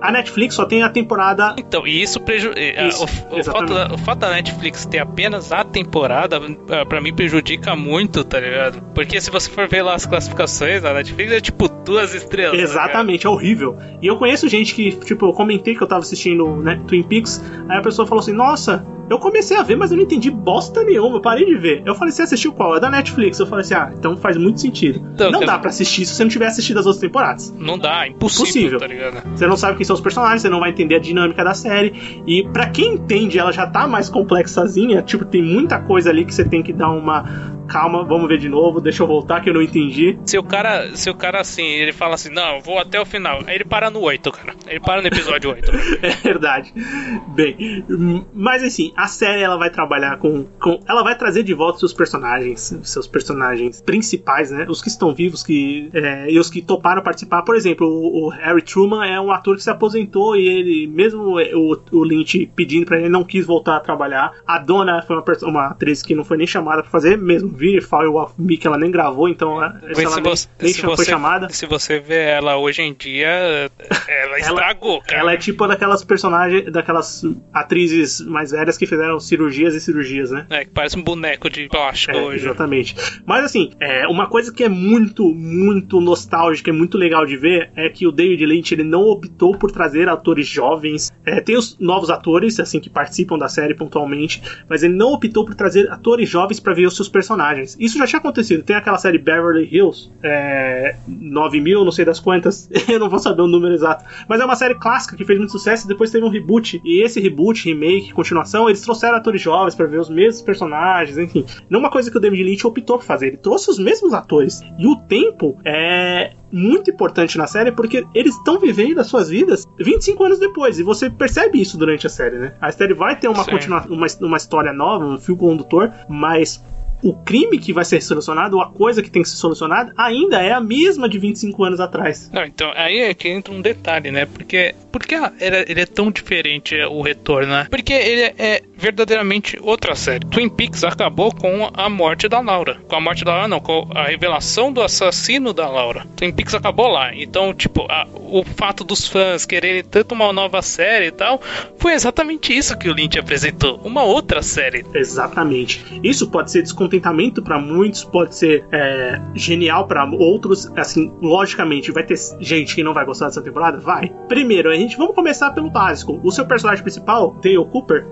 a Netflix só tem a temporada... Então, e isso o fato da Netflix ter apenas a temporada, pra mim prejudica muito, tá ligado? Porque se você for ver lá as classificações, a Netflix é tipo 2 estrelas. Exatamente, tá, é horrível. E eu conheço gente que, tipo, eu comentei que eu tava assistindo, né, Twin Peaks, aí a pessoa falou assim, nossa... Eu comecei a ver, mas eu não entendi bosta nenhuma. Eu parei de ver. Eu falei, você assistiu qual? É da Netflix. Eu falei assim, então faz muito sentido. Então, não dá pra assistir se você não tiver tiver assistido as outras temporadas. Não dá, impossível, tá ligado? Você não sabe quem são os personagens, você não vai entender a dinâmica da série. E pra quem entende, ela já tá mais complexazinha. Tipo, tem muita coisa ali que você tem que dar uma... Calma, vamos ver de novo, deixa eu voltar que eu não entendi. Se o cara assim, ele fala assim, não, eu vou até o final. Aí ele para no 8, cara. Ele para no episódio 8. É verdade. Bem, mas assim, a série ela vai trabalhar com ela vai trazer de volta seus personagens principais, né? Os que estão vivos e os que toparam participar. Por exemplo, o Harry Truman é um ator que se aposentou e ele, mesmo o Lynch pedindo pra ele, não quis voltar a trabalhar. A Donna foi uma atriz que não foi nem chamada pra fazer, mesmo Fire of Me, que ela nem gravou, então foi chamada. Se você vê ela hoje em dia, ela estragou, cara. Ela é tipo daquelas personagens, daquelas atrizes mais velhas que fizeram cirurgias e cirurgias, né? Que parece um boneco de plástico hoje. Exatamente. Mas assim, uma coisa que é muito, muito nostálgica, é muito legal de ver, é que o David Lynch, ele não optou por trazer atores jovens. Tem os novos atores, assim, que participam da série pontualmente, mas ele não optou por trazer atores jovens pra ver os seus personagens. Isso já tinha acontecido. Tem aquela série Beverly Hills, 9.000, não sei das quantas, eu não vou saber o número exato, mas é uma série clássica que fez muito sucesso e depois teve um reboot. E esse reboot, remake, continuação, eles trouxeram atores jovens pra ver os mesmos personagens, enfim. Não é uma coisa que o David Lynch optou por fazer, ele trouxe os mesmos atores. E o tempo é muito importante na série porque eles estão vivendo as suas vidas 25 anos depois, e você percebe isso durante a série, né? A série vai ter uma história nova, um fio condutor, mas o crime que vai ser solucionado, ou a coisa que tem que ser solucionada, ainda é a mesma de 25 anos atrás. Não, então, aí é que entra um detalhe, né? Porque ele é tão diferente, o retorno, né? Porque ele é verdadeiramente outra série. Twin Peaks acabou com a morte da Laura. Com a morte da Laura, não, com a revelação do assassino da Laura. Twin Peaks acabou lá. Então, tipo, o fato dos fãs quererem tanto uma nova série e tal, foi exatamente isso que o Lynch apresentou. Uma outra série. Exatamente. Isso pode ser descontentamento para muitos, pode ser genial para outros. Assim, logicamente, vai ter gente que não vai gostar dessa temporada? Vai. Primeiro, vamos começar pelo básico. O seu personagem principal, Dale Cooper,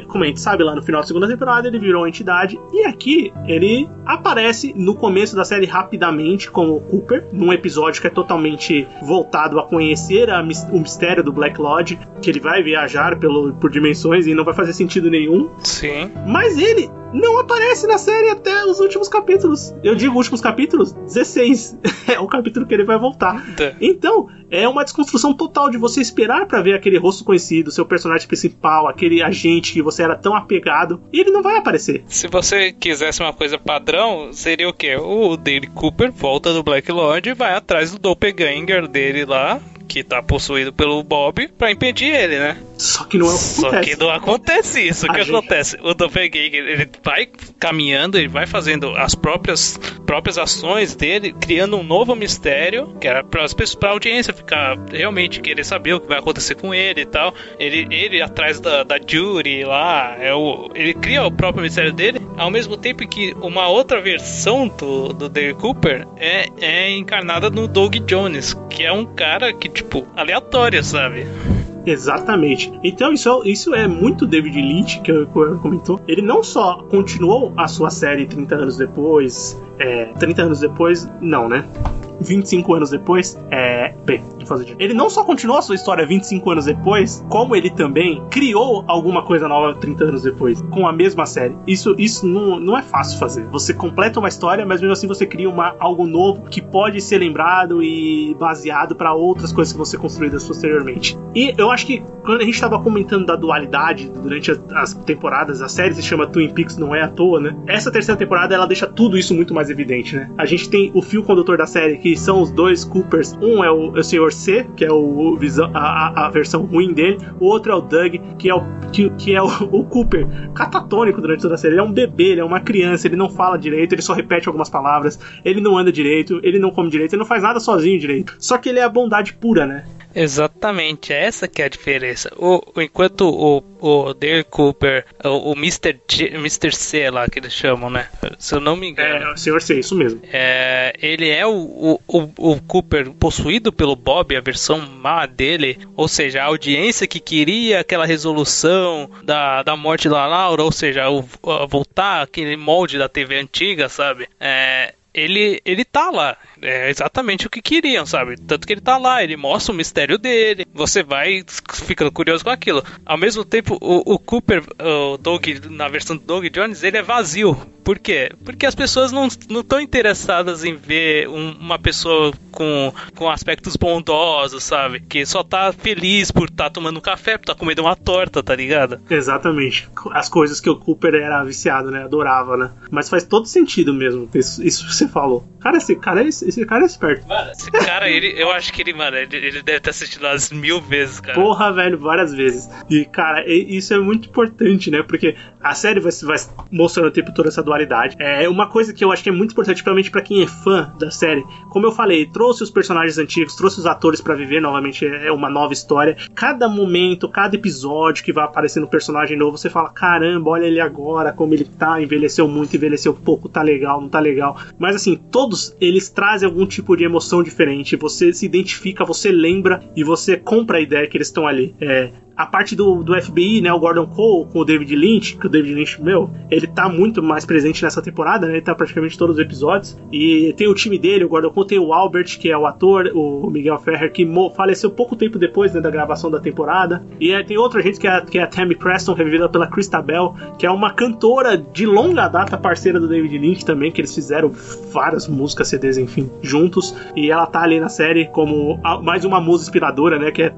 como a gente sabe, lá no final da segunda temporada, ele virou uma entidade. E aqui, ele aparece no começo da série rapidamente como Cooper, num episódio que é totalmente voltado a conhecer o mistério do Black Lodge, que ele vai viajar por dimensões e não vai fazer sentido nenhum. Sim. Mas ele não aparece na série até os últimos capítulos. Eu digo últimos capítulos, 16. É o capítulo que ele vai voltar. Então, é uma desconstrução total de você esperar pra ver aquele rosto conhecido, seu personagem principal, aquele agente que você era tão apegado, e ele não vai aparecer. Se você quisesse uma coisa padrão, seria o quê? O Dale Cooper volta do Black Lodge e vai atrás do doppelganger dele lá, que tá possuído pelo Bob, pra impedir ele, né? Só que não acontece. Só que não acontece isso. O que acontece? O doppelganger, ele vai caminhando, ele vai fazendo as próprias ações dele, criando um novo mistério, que era pra audiência ficar realmente querer saber o que vai acontecer com ele e tal. Ele atrás da Judy lá, ele cria o próprio mistério dele, ao mesmo tempo que uma outra versão do Dale Cooper é encarnada no Doug Jones, que é um cara que, tipo, aleatório, sabe? Exatamente. Então isso é muito David Lynch, que eu comentou. Ele não só continuou a sua série 30 anos depois, 30 anos depois, não, né? 25 anos depois, ele não só continuou a sua história 25 anos depois, como ele também criou alguma coisa nova 30 anos depois, com a mesma série. Isso não é fácil fazer. Você completa uma história, mas mesmo assim você cria algo novo que pode ser lembrado e baseado para outras coisas que vão ser construídas posteriormente. E eu acho que quando a gente estava comentando da dualidade durante as temporadas, a série se chama Twin Peaks, não é à toa, né? Essa terceira temporada, ela deixa tudo isso muito mais evidente, né? A gente tem o fio condutor da série, que são os dois Coopers. Um é o Sr. C, que é a versão ruim dele. O outro é o Doug, que é o Cooper catatônico durante toda a série. Ele é um bebê, ele é uma criança, ele não fala direito, ele só repete algumas palavras, ele não anda direito, ele não come direito, ele não faz nada sozinho direito. Só que ele é a bondade pura, né? Exatamente, essa que é a diferença. Enquanto o Dale Cooper, o Mr. C lá que eles chamam, né? Se eu não me engano. O Sr. C, isso mesmo. Ele é o Cooper possuído pelo Bob, a versão má dele, ou seja, a audiência que queria aquela resolução da morte da Laura, ou seja, voltar aquele molde da TV antiga, sabe? Ele tá lá. é exatamente o que queriam, sabe? Tanto que ele tá lá, ele mostra o mistério dele, você vai ficando curioso com aquilo. Ao mesmo tempo, o Cooper, o Doug, na versão do Doug Jones, ele é vazio. Por quê? Porque as pessoas não estão interessadas em ver uma pessoa com aspectos bondosos, sabe? Que só tá feliz por tá tomando um café, por tá comendo uma torta, tá ligado? Exatamente. As coisas que o Cooper era viciado, né? Adorava, né? Mas faz todo sentido mesmo, isso que você falou. Cara, esse cara é esperto. Mano, esse cara, eu acho que ele deve ter assistido umas 1000 vezes, cara. Porra, velho, várias vezes. E, cara, isso é muito importante, né? Porque a série vai mostrando o tempo todo essa dualidade. É uma coisa que eu acho que é muito importante, principalmente pra quem é fã da série. Como eu falei, trouxe os personagens antigos, trouxe os atores pra viver novamente uma nova história. Cada momento, cada episódio que vai aparecendo um personagem novo, você fala, caramba, olha ele agora, como ele tá, envelheceu muito, envelheceu pouco, tá legal, não tá legal. Mas assim, todos eles trazem algum tipo de emoção diferente. Você se identifica, você lembra e você compra a ideia que eles estão ali. A parte do FBI, né, o Gordon Cole com o David Lynch, que o David Lynch, ele tá muito mais presente nessa temporada, né, ele tá praticamente em todos os episódios, e tem o time dele, o Gordon Cole, tem o Albert, que é o ator, o Miguel Ferrer, que faleceu pouco tempo depois, né, da gravação da temporada, e tem outra gente que é a Tammy Preston, revivida pela Christabel, que é uma cantora de longa data, parceira do David Lynch também, que eles fizeram várias músicas, CDs, enfim, juntos, e ela tá ali na série como mais uma musa inspiradora, né, que é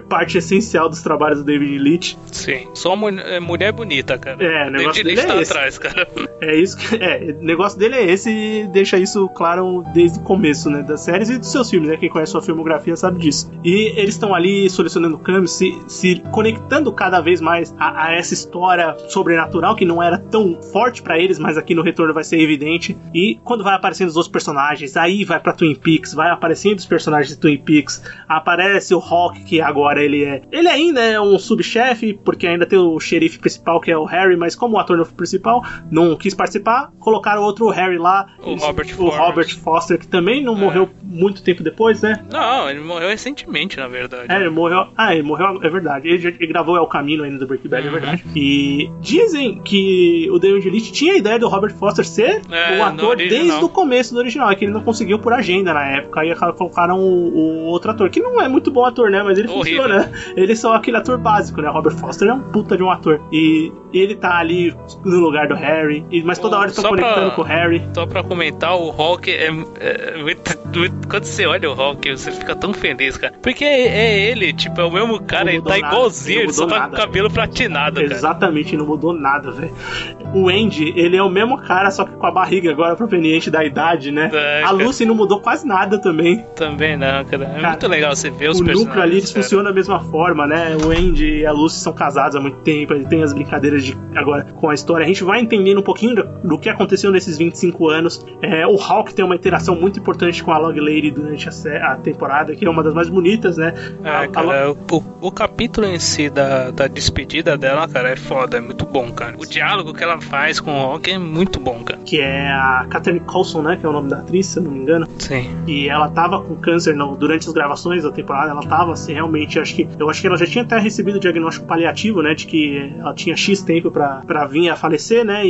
parte essencial dos trabalhos do David Lynch. Sim, só mulher bonita, cara. O negócio dele tá é esse. Atrás, cara. É isso que o negócio dele é esse, e deixa isso claro desde o começo, né, das séries e dos seus filmes, né? Quem conhece sua filmografia sabe disso. E eles estão ali solucionando caminhos, se conectando cada vez mais a essa história sobrenatural que não era tão forte pra eles, mas aqui no retorno vai ser evidente. E quando vai aparecendo os outros personagens, aí vai pra Twin Peaks, vai aparecendo os personagens de Twin Peaks, aparece o Hawk, que agora ele ainda é um subchefe, porque ainda tem o xerife principal, que é o Harry, mas como o ator não foi principal, não quis participar, colocaram outro Harry lá, o Robert Foster, que também não morreu muito tempo depois, né? Não, ele morreu recentemente, na verdade. Ele morreu, é verdade, ele gravou El Camino ainda do Breaking Bad, é verdade. E dizem que o David Lynch tinha a ideia do Robert Foster ser o ator desde o começo do original, é que ele não conseguiu por agenda na época, aí colocaram o outro ator, que não é muito bom ator, né, mas ele funciona. Ele só aquele ator básico, né? Robert Foster é um puta de um ator. E ele tá ali no lugar do Harry, mas toda hora estão conectando com o Harry. Só pra comentar, o Hulk é muito, quando você olha o Hulk, você fica tão feliz, cara. Porque é ele, tipo, é o mesmo cara, ele tá igualzinho, ele só tá com o cabelo platinado, cara. Exatamente, não mudou nada, velho. O Andy, ele é o mesmo cara, só que com a barriga agora proveniente da idade, né? A Lucy não mudou quase nada também. Também não, cara. É muito legal você ver os personagens. O núcleo ali, eles funcionam da mesma forma, né? O Andy e a Lucy são casados há muito tempo, ele tem as brincadeiras agora com a história. A gente vai entendendo um pouquinho do que aconteceu nesses 25 anos. O Hulk tem uma interação muito importante com a Log Lady durante a temporada, que é uma das mais bonitas, né? O capítulo em si da despedida dela, cara, é foda, é muito bom, cara. O diálogo que ela faz com o Hulk é muito bom, cara. Que é a Catherine Coulson, né? Que é o nome da atriz, se eu não me engano. Sim. E ela tava com câncer durante as gravações da temporada, ela tava assim, realmente, eu acho que ela já tinha até recebido o diagnóstico paliativo, né? De que ela tinha X tempo pra vir a falecer, né?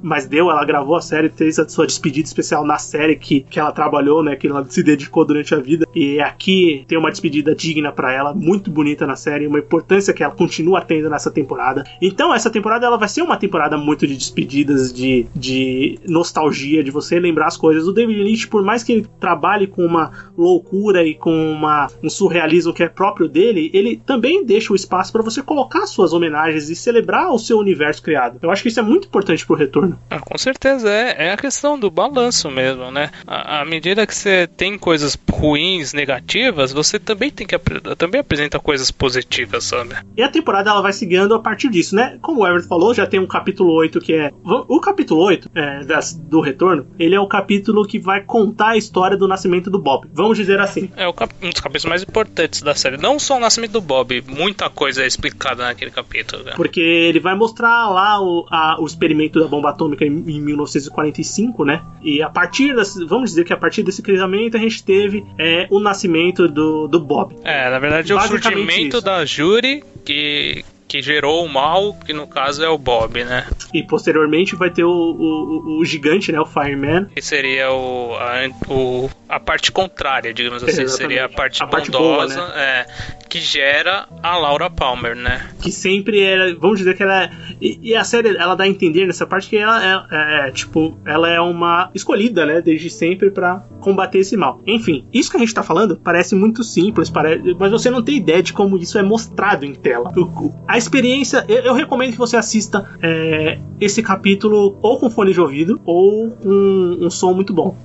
Mas ela gravou a série, fez a sua despedida especial na série que ela trabalhou, né? Que ela se dedicou durante a vida. E aqui tem uma despedida digna pra ela, muito bonita na série, uma importância que ela continua tendo nessa temporada. Então, essa temporada ela vai ser uma temporada muito de despedidas, de nostalgia, de você lembrar as coisas. O David Lynch, por mais que ele trabalhe com uma loucura e com um surrealismo que é próprio dele, ele também deixa o espaço pra você colocar suas homenagens e celebrar o seu universo criado. Eu acho que isso é muito importante pro retorno. Com certeza, é a questão do balanço mesmo, né? À medida que você tem coisas ruins, negativas, você também tem que também apresenta coisas positivas, sabe? E a temporada ela vai seguindo a partir disso, né? Como o Everett falou, já tem um capítulo 8 que é... O capítulo 8 do retorno, ele é o capítulo que vai contar a história do nascimento do Bob. Vamos dizer assim. É um dos capítulos mais importantes da série. Não só o nascimento do Bob, muita coisa é explicada naquele capítulo. Né? Porque ele vai mostrar lá o experimento da bomba atômica em 1945, né? E vamos dizer que a partir desse cruzamento a gente teve o nascimento do Bob. Na verdade é o surgimento da Judy, que que gerou o mal, que no caso é o Bob, né? E posteriormente vai ter o gigante, né? O Fireman. Que seria a parte contrária, digamos assim. Exatamente. Seria a parte bondosa, boa, né? Que gera a Laura Palmer, né? Que sempre era, vamos dizer que ela é... E a série, ela dá a entender nessa parte que ela ela é uma escolhida, né? Desde sempre pra combater esse mal. Enfim, isso que a gente tá falando parece muito simples, mas você não tem ideia de como isso é mostrado em tela. A experiência, eu recomendo que você assista esse capítulo ou com fone de ouvido ou com um som muito bom.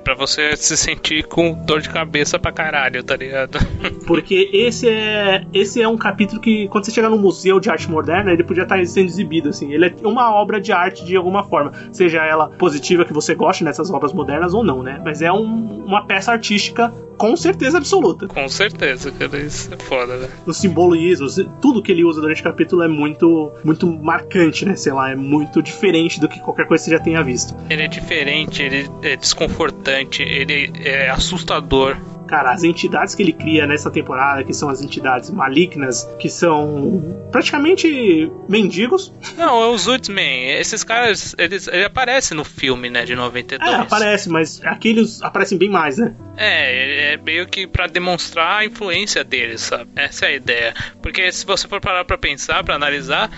Pra você se sentir com dor de cabeça pra caralho, tá ligado? Porque esse é um capítulo que, quando você chegar no museu de arte moderna, ele podia estar sendo exibido, assim. Ele é uma obra de arte de alguma forma. Seja ela positiva, que você goste nessas obras modernas ou não, né? Mas é uma peça artística com certeza absoluta. Com certeza, cara. Isso é foda, velho. Os simbolismos, tudo que ele usa durante o capítulo é muito, muito marcante, né? Sei lá, é muito diferente do que qualquer coisa que você já tenha visto. Ele é diferente, ele é desconfortante, ele é assustador. Cara, as entidades que ele cria nessa temporada, que são as entidades malignas, que são praticamente mendigos. Não, é os Woodsman. Esses caras, eles aparecem no filme, né, de 92. Aparece, mas aqueles aparecem bem mais, né? É meio que pra demonstrar a influência deles, sabe? Essa é a ideia. Porque se você for parar pra pensar, pra analisar,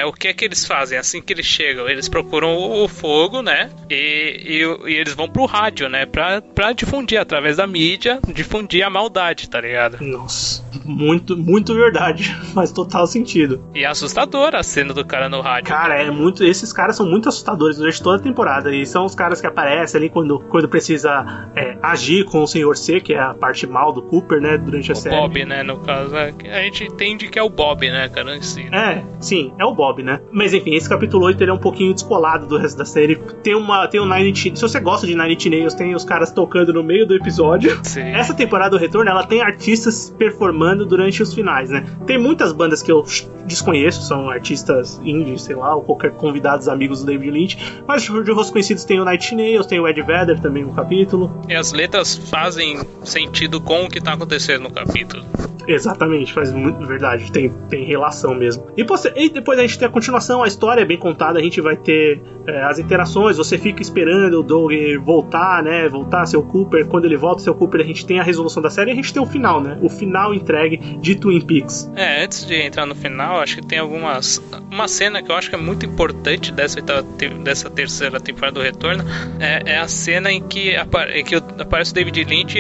o que é que eles fazem assim que eles chegam? Eles procuram o fogo, né? E eles vão pro rádio, né? Pra difundir através da mídia, difundir a maldade, tá ligado? Nossa, muito, muito verdade. Faz total sentido. E é assustadora a cena do cara no rádio. Cara, esses caras são muito assustadores durante toda a temporada. E são os caras que aparecem ali quando precisa agir com o Senhor C, que é a parte mal do Cooper, né? Durante a série. O Bob, né? No caso, a gente entende que é o Bob, né, cara? Em si, né? Sim, é o Bob, né? Mas enfim, esse capítulo 8 ele é um pouquinho descolado do resto da série. Tem o Nine Inch... Se você gosta de Nine Inch Nails, tem os caras tocando no meio do episódio. Sim. Essa temporada do Retorno, ela tem artistas performando durante os finais, né? Tem muitas bandas que eu desconheço, são artistas indies, sei lá, ou qualquer convidados amigos do David Lynch, mas de rostos conhecidos tem o Nine Inch Nails, tem o Ed Vedder também no capítulo. E as letras fazem sentido com o que tá acontecendo no capítulo. Exatamente, faz muito verdade, tem relação mesmo. E depois a gente tem a continuação, a história é bem contada, a gente vai ter as interações, você fica esperando o Doug voltar, né? Voltar seu Cooper, quando ele volta seu Cooper, a gente tem a resolução da série e a gente tem o final, né? O final entregue de Twin Peaks. Antes de entrar no final, acho que tem uma cena que eu acho que é muito importante dessa terceira temporada do Retorno, é a cena em que aparece o David Lynch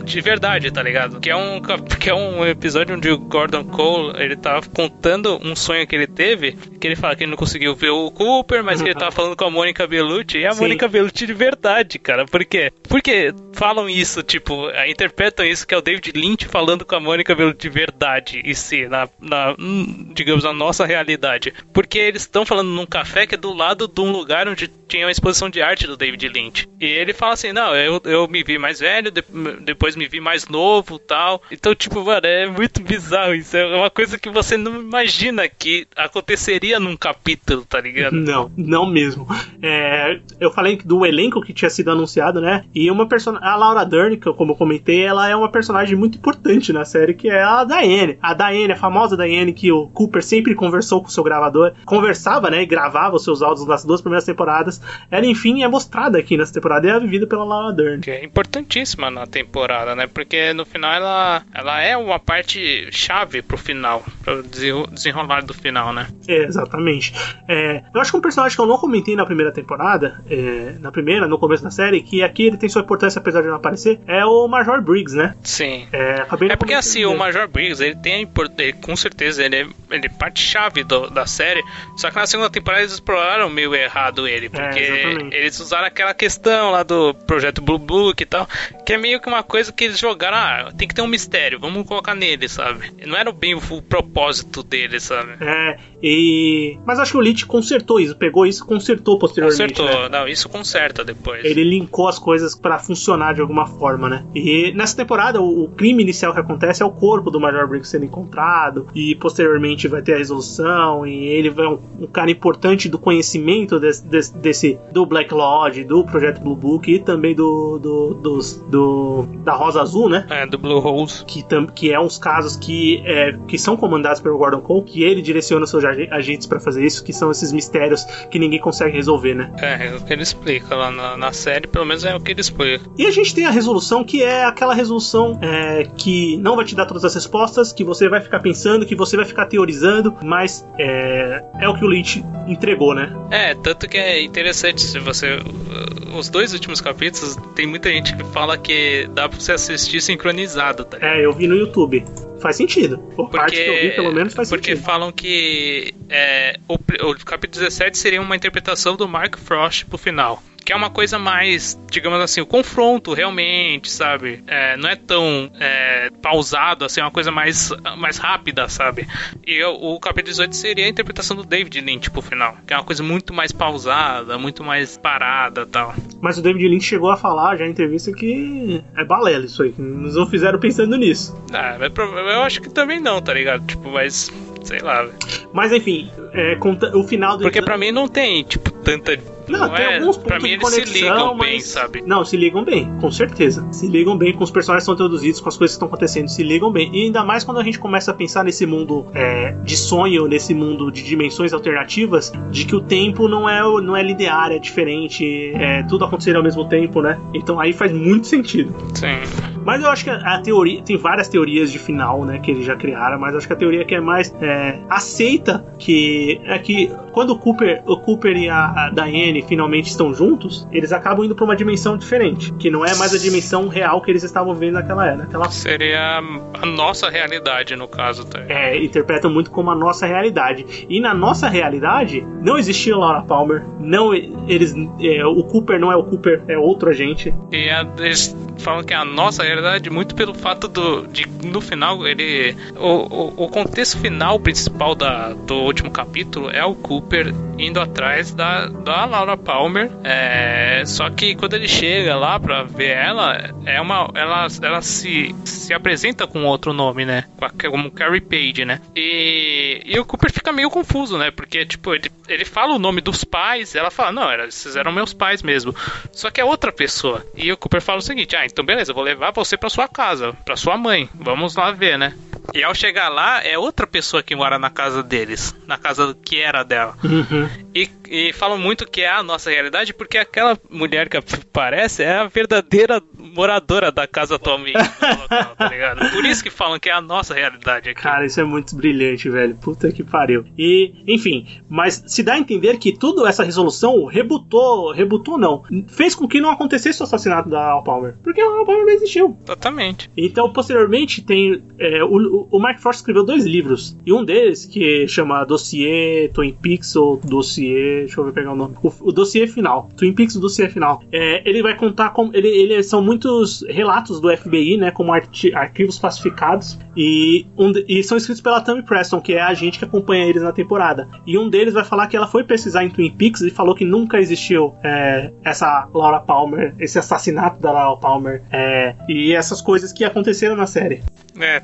de verdade, tá ligado? Que é um episódio onde o Gordon Cole, ele tava contando um sonho que ele teve, que ele fala que ele não conseguiu ver o Cooper, mas que ele tava falando com a Mônica Bellucci, e a Mônica Bellucci de verdade, cara. Por quê? Porque falam isso, tipo, interpretam isso, que é o David Lynch falando com a Mônica Bellucci de verdade, e sim, digamos, na nossa realidade. Porque eles estão falando num café que é do lado de um lugar onde tinha uma exposição de arte do David Lynch. E ele fala assim, não, eu me vi mais velho, depois me vi mais novo, tal. Então, tipo, mano, é muito bizarro isso. É uma coisa que você não imagina que aconteceria num capítulo, tá ligado? Não mesmo. Eu falei do elenco que tinha sido anunciado, né? E a Laura Dern, que como eu comentei, ela é uma personagem muito importante na série, que é a Diane. A Diane, a famosa Diane, que o Cooper sempre conversou com o seu gravador. Conversava, né? E gravava os seus áudios nas 2 primeiras temporadas. Ela, enfim, é mostrada aqui nessa temporada e é vivida pela Laura Dern. Que é importantíssima na temporada, né? Porque no final ela é uma parte chave pro final, pro desenrolar do final, né? Exatamente. Eu acho que um personagem que eu não comentei na primeira temporada, no começo da série, que aqui ele tem sua importância apesar de não aparecer, é o Major Briggs, né? Sim. Porque assim, o Major Briggs, ele tem com certeza, ele é parte chave da série, só que na segunda temporada eles exploraram meio errado ele, porque eles usaram aquela questão lá do Projeto Blue Book e tal, que é meio que uma coisa que eles jogaram, tem que ter um mistério, vamos colocar nele, sabe? Não era bem o propósito dele, sabe? Mas acho que o Leech consertou isso, pegou isso e consertou posteriormente. Consertou, né? Não, isso conserta depois. Ele linkou as coisas pra funcionar de alguma forma, né? E nessa temporada, o crime inicial que acontece é o corpo do Major Briggs sendo encontrado, e posteriormente vai ter a resolução, e ele vai um cara importante do conhecimento do Black Lodge, do Projeto Blue Book e também da Rosa Azul, né? Do Blue Holes. Que é uns casos que são comandados pelo Gordon Cole, que ele direciona seus agentes pra fazer isso, que são esses mistérios que ninguém consegue resolver, né? É o que ele explica lá na série, pelo menos é o que ele explica. E a gente tem a resolução, que é aquela resolução que não vai te dar todas as respostas, que você vai ficar pensando, que você vai ficar teorizando, mas é o que o Leech entregou, né? Tanto que é interessante, se você... Os 2 últimos capítulos, tem muita gente que fala que dá pra você assistir sincronizado, tá? Eu vi no YouTube. Faz sentido. Por parte que eu vi, pelo menos, faz sentido. Porque falam que o capítulo 17 seria uma interpretação do Mark Frost pro final. Que é uma coisa mais, digamos assim, o confronto realmente, sabe? Não é tão pausado, assim, é uma coisa mais rápida, sabe? E o capítulo 18 seria a interpretação do David Lynch pro final. Que é uma coisa muito mais pausada, muito mais parada e tal. Mas o David Lynch chegou a falar já em entrevista que é balela isso aí, que nos não fizeram pensando nisso. Eu acho que também não, tá ligado? Tipo, mas... sei lá. Mas enfim, o final do... Porque pra mim não tem, tipo, tanta... Não, tem alguns pontos pra mim de eles conexão, se ligam mas... bem, sabe? Não, se ligam bem, com certeza. Se ligam bem com os personagens que estão introduzidos, com as coisas que estão acontecendo, se ligam bem. E ainda mais quando a gente começa a pensar nesse mundo de sonho, nesse mundo de dimensões alternativas, de que o tempo não é linear, é diferente, tudo acontecer ao mesmo tempo, né? Então aí faz muito sentido. Sim. Mas eu acho que a teoria... Tem várias teorias de final, né, que eles já criaram, mas eu acho que a teoria que é mais aceita que quando o Cooper e a Diane finalmente estão juntos, eles acabam indo pra uma dimensão diferente, que não é mais a dimensão real que eles estavam vendo naquela era. Seria a nossa realidade, no caso. Tá? Interpretam muito como a nossa realidade. E na nossa realidade, não existia Laura Palmer, o Cooper não é o Cooper, é outro agente. E eles falam que é a nossa realidade muito pelo fato de no final, o contexto final principal do último capítulo é o Cooper indo atrás da Laura Palmer. Só que quando ele chega lá pra ver ela, ela se apresenta com outro nome, né? Como Carrie Page, né? E o Cooper fica meio confuso, né? Porque, tipo, ele fala o nome dos pais, ela fala, não, esses eram meus pais mesmo. Só que é outra pessoa. E o Cooper fala o seguinte, então beleza, eu vou levar você pra sua casa, pra sua mãe. Vamos lá ver, né? E ao chegar lá, é outra pessoa que mora na casa deles, na casa que era dela. Uhum. E falam muito que é a nossa realidade, porque aquela mulher que aparece é a verdadeira moradora da casa atualmente do local, tá ligado? Por isso que falam que é a nossa realidade aqui. Cara, isso é muito brilhante, velho. Puta que pariu. E, enfim, mas se dá a entender que toda essa resolução rebutou não, fez com que não acontecesse o assassinato da Laura Palmer, porque a Laura Palmer não existiu. Exatamente. Então, posteriormente, tem o Mark Frost escreveu 2 livros, e um deles, que chama Dossiê Twin Peaks, ou Dossiê... Deixa eu pegar o nome. O Dossiê Final. Twin Peaks, o Dossiê Final. Ele vai contar como... são muitos relatos do FBI, né, como arquivos classificados, e são escritos pela Tammy Preston, que é a agente que acompanha eles na temporada. E um deles vai falar que ela foi pesquisar em Twin Peaks e falou que nunca existiu essa Laura Palmer, esse assassinato da Laura Palmer, e essas coisas que aconteceram na série.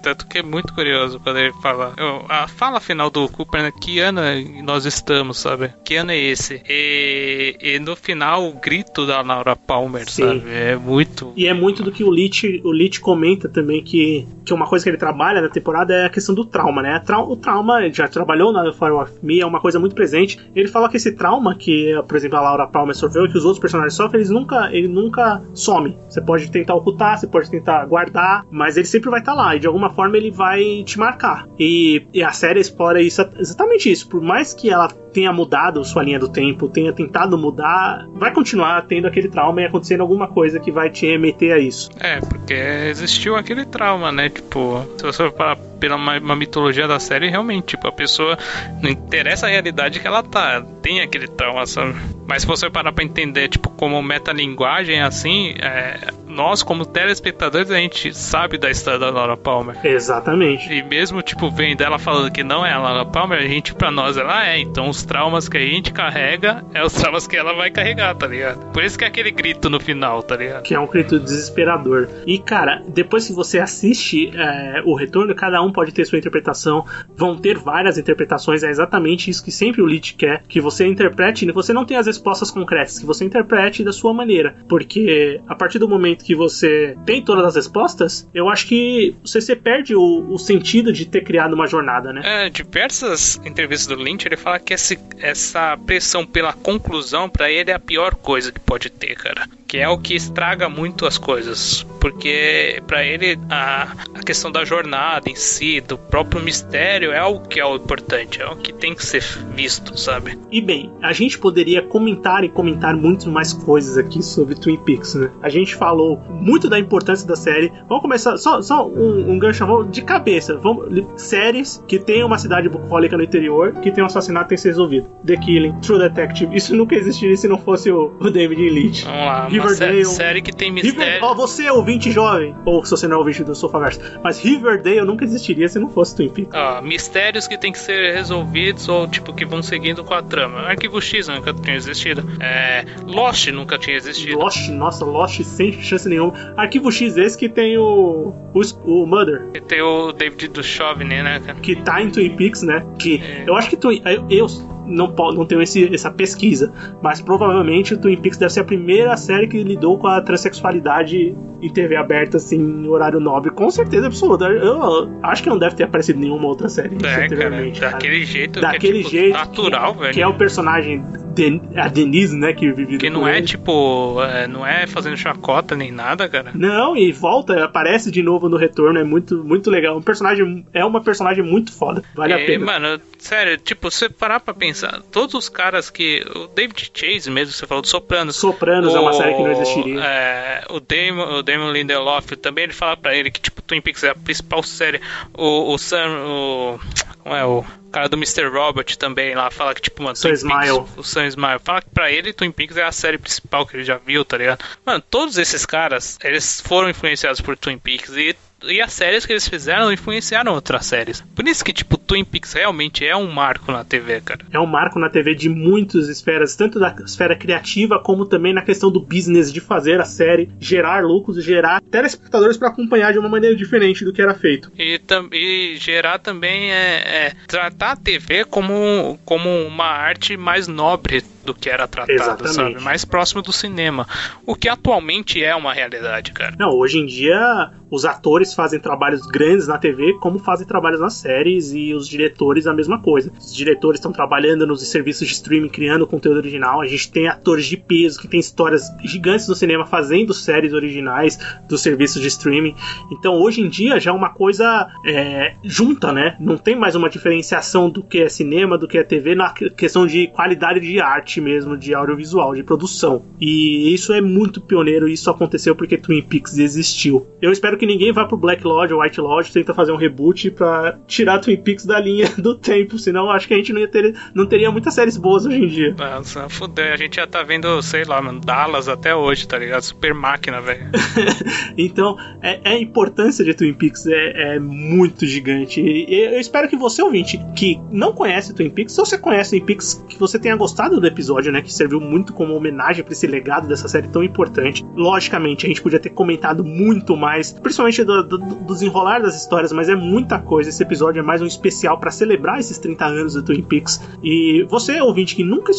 Tanto que é muito curioso quando ele fala. A fala final do Cooper, né? Que ano nós estamos, sabe? Que ano é esse? E no final, o grito da Laura Palmer, sim, sabe? É muito. E é muito do que o Leech comenta também, que uma coisa que ele trabalha na temporada é a questão do trauma, né? O trauma, ele já trabalhou na Fire of Me, é uma coisa muito presente. Ele fala que esse trauma que, por exemplo, a Laura Palmer sofreu e que os outros personagens sofrem, ele nunca some. Você pode tentar ocultar, você pode tentar guardar, mas ele sempre vai estar lá. E de alguma forma ele vai te marcar. E a série explora exatamente isso. Por mais que ela tenha mudado sua linha do tempo, tenha tentado mudar, vai continuar tendo aquele trauma e acontecendo alguma coisa que vai te remeter a isso. Porque existiu aquele trauma, né? Tipo, se você for pela uma mitologia da série, realmente, tipo, a pessoa não interessa a realidade que ela tem aquele trauma, sabe? Mas se você parar pra entender, tipo, como metalinguagem, assim, nós, como telespectadores, a gente sabe da história da Laura Palmer. Exatamente. E mesmo, tipo, vendo ela falando que não é a Laura Palmer, a gente, pra nós, ela é. Então, os traumas que a gente carrega é os traumas que ela vai carregar, tá ligado? Por isso que é aquele grito no final, tá ligado? Que é um grito desesperador. E, cara, depois que você assiste o retorno, cada um pode ter sua interpretação. Vão ter várias interpretações. É exatamente isso que sempre o Leach quer. Que você interprete, você não tem as respostas concretas, que você interprete da sua maneira. Porque a partir do momento que você tem todas as respostas, eu acho que você perde o sentido de ter criado uma jornada, né? Diversas entrevistas do Lynch, ele fala que essa pressão pela conclusão, pra ele, é a pior coisa que pode ter, cara. Que é o que estraga muito as coisas. Porque pra ele a questão da jornada em si, do próprio mistério, é o que é o importante, é o que tem que ser visto, sabe? E bem, a gente poderia comentar muito mais coisas aqui sobre Twin Peaks, né? A gente falou muito da importância da série. Vamos começar, só um gancho de cabeça. Séries que tem uma cidade bucólica no interior, que tem um assassinato que tem que ser resolvido. The Killing, True Detective. Isso nunca existiria se não fosse o David Leitch. Vamos lá, Riverdale, uma série que tem mistério. Você é ouvinte jovem, ou se você não é ouvinte do Sofaverso, mas Riverdale nunca existiria se não fosse Twin Peaks. Mistérios que tem que ser resolvidos ou tipo que vão seguindo com a trama. Arquivo X nunca tinha existido. Lost nunca tinha existido. Lost sem chance nenhuma. Arquivo X esse que tem o Mother. E tem o David Duchovny, né, cara? Que tá em Twin Peaks, né? Que eu acho que eu não tenho essa pesquisa, mas provavelmente o Twin Peaks deve ser a primeira série que lidou com a transexualidade em TV aberta, assim, em horário nobre, com certeza absoluta. Eu acho que não deve ter aparecido nenhuma outra série anteriormente. Cara, daquele jeito, daquele que é, tipo, jeito natural, velho. Que é o personagem a Denise, né, que vive que não é tipo, não é fazendo chacota nem nada, cara. Não, e volta, aparece de novo no retorno, é muito, muito legal. É uma personagem muito foda, vale a pena. Mano, sério, tipo, você parar pra pensar, todos os caras que, o David Chase mesmo, você falou do Sopranos é uma série que não existiria. O Damon Lindelof também, ele fala pra ele que, tipo, Twin Peaks é a principal série. O cara do Mr. Robot também lá fala que, tipo, mano, Sam Smile. O Sam Smile fala que pra ele Twin Peaks é a série principal que ele já viu, tá ligado? Mano, todos esses caras, eles foram influenciados por Twin Peaks e as séries que eles fizeram influenciaram outras séries. Por isso que, tipo, Twin Peaks realmente é um marco na TV, cara. É um marco na TV de muitas esferas, tanto da esfera criativa, como também na questão do business, de fazer a série, gerar lucros e gerar telespectadores pra acompanhar de uma maneira diferente do que era feito. E gerar também tratar a TV como uma arte mais nobre do que era tratado, sabe? Mais próximo do cinema. O que atualmente é uma realidade, cara. Não, hoje em dia os atores fazem trabalhos grandes na TV como fazem trabalhos nas séries, e os diretores a mesma coisa. Os diretores estão trabalhando nos serviços de streaming, criando conteúdo original. A gente tem atores de peso que tem histórias gigantes do cinema fazendo séries originais dos serviços de streaming. Então hoje em dia já é uma coisa junta, né? Não tem mais uma diferenciação do que é cinema, do que é TV, na questão de qualidade de arte mesmo, de audiovisual, de produção. E isso é muito pioneiro, isso aconteceu porque Twin Peaks existiu. Eu espero que ninguém vá pro Black Lodge ou White Lodge tentar fazer um reboot pra tirar Twin Peaks da linha do tempo, senão acho que a gente não teria muitas séries boas hoje em dia. Nossa, fudeu, a gente já tá vendo, sei lá, mano, Dallas até hoje, tá ligado? Super máquina, velho. Então, a importância de Twin Peaks é muito gigante. E eu espero que você, ouvinte, que não conhece Twin Peaks, se você conhece Twin Peaks, que você tenha gostado do episódio, né, que serviu muito como homenagem pra esse legado dessa série tão importante. Logicamente, a gente podia ter comentado muito mais, principalmente do desenrolar das histórias, mas é muita coisa. Esse episódio é mais um especial pra celebrar esses 30 anos do Twin Peaks. E você, ouvinte, que nunca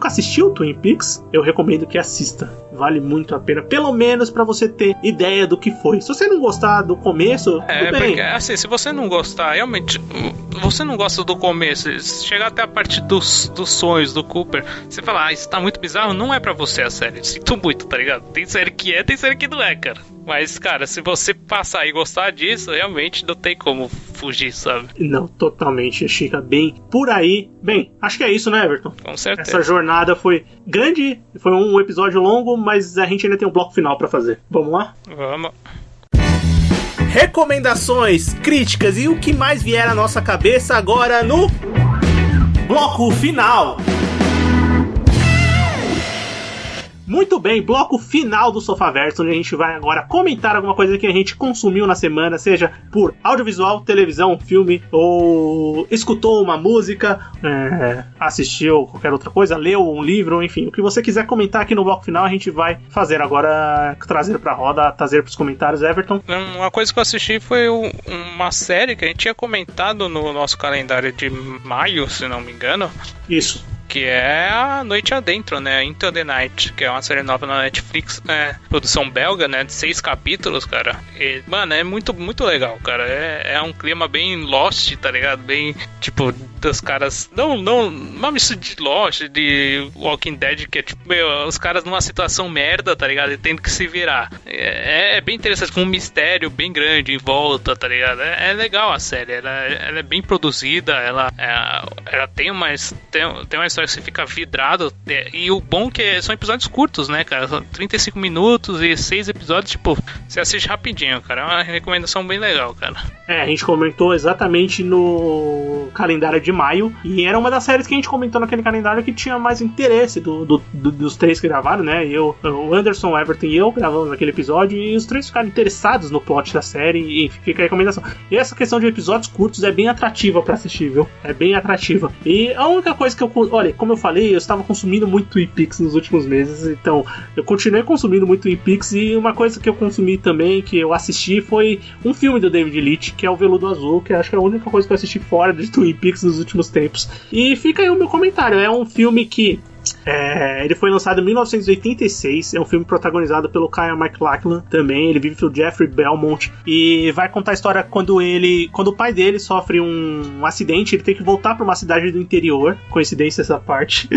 assistiu Twin Peaks, eu recomendo que assista. Vale muito a pena, pelo menos pra você ter ideia do que foi. Se você não gostar do começo, tudo bem. Porque, assim, se você não gostar, realmente, você não gosta do começo, chegar até a parte dos sonhos do Cooper, você fala, isso tá muito bizarro, não é pra você a série. Sinto muito, tá ligado? Tem série que é, tem série que não é, cara. Mas, cara, se você passar e gostar disso, realmente não tem como fugir, sabe? Não, totalmente. Fica bem por aí. Bem, acho que é isso, né, Everton? Com certeza. Essa jornada foi grande, foi um episódio longo, mas a gente ainda tem um bloco final pra fazer. Vamos lá? Vamos. Recomendações, críticas e o que mais vier à nossa cabeça agora no bloco final. Muito bem, bloco final do Sofaverso, onde a gente vai agora comentar alguma coisa que a gente consumiu na semana, seja por audiovisual, televisão, filme, ou escutou uma música, assistiu qualquer outra coisa, leu um livro, enfim, o que você quiser comentar aqui no bloco final, a gente vai fazer agora, trazer pra roda, trazer pros comentários. Everton? Uma coisa que eu assisti foi uma série que a gente tinha comentado no nosso calendário de maio, se não me engano. Isso. Que é A Noite Adentro, né? Into the Night, que é uma série nova na Netflix, produção belga, né? De 6 capítulos, cara. E, mano, é muito, muito legal, cara. É um clima bem Lost, tá ligado? Bem, tipo, dos caras... Não uma mistura de Lost, de Walking Dead, que é tipo, os caras numa situação merda, tá ligado? E tendo que se virar. É bem interessante, com um mistério bem grande em volta, tá ligado? É legal a série. Ela é bem produzida, ela tem uma história que você fica vidrado, e o bom que são episódios curtos, né, cara, são 35 minutos e 6 episódios, tipo, você assiste rapidinho, cara, é uma recomendação bem legal, cara. A gente comentou exatamente no calendário de maio, e era uma das séries que a gente comentou naquele calendário que tinha mais interesse dos 3 que gravaram, né, o Anderson, o Everton e eu gravamos naquele episódio, e os 3 ficaram interessados no plot da série, e fica a recomendação. E essa questão de episódios curtos é bem atrativa pra assistir, viu? É bem atrativa. E a única coisa que olha, como eu falei, eu estava consumindo muito Twin Peaks nos últimos meses, então eu continuei consumindo muito Twin Peaks, e uma coisa que eu consumi também, que eu assisti, foi um filme do David Leitch, que é o Veludo Azul, que acho que é a única coisa que eu assisti fora de Twin Peaks nos últimos tempos. E fica aí o meu comentário, é um filme que ele foi lançado em 1986, é um filme protagonizado pelo Kyle MacLachlan também, ele vive pelo Jeffrey Belmont, e vai contar a história quando o pai dele sofre um acidente, ele tem que voltar para uma cidade do interior, coincidência essa parte,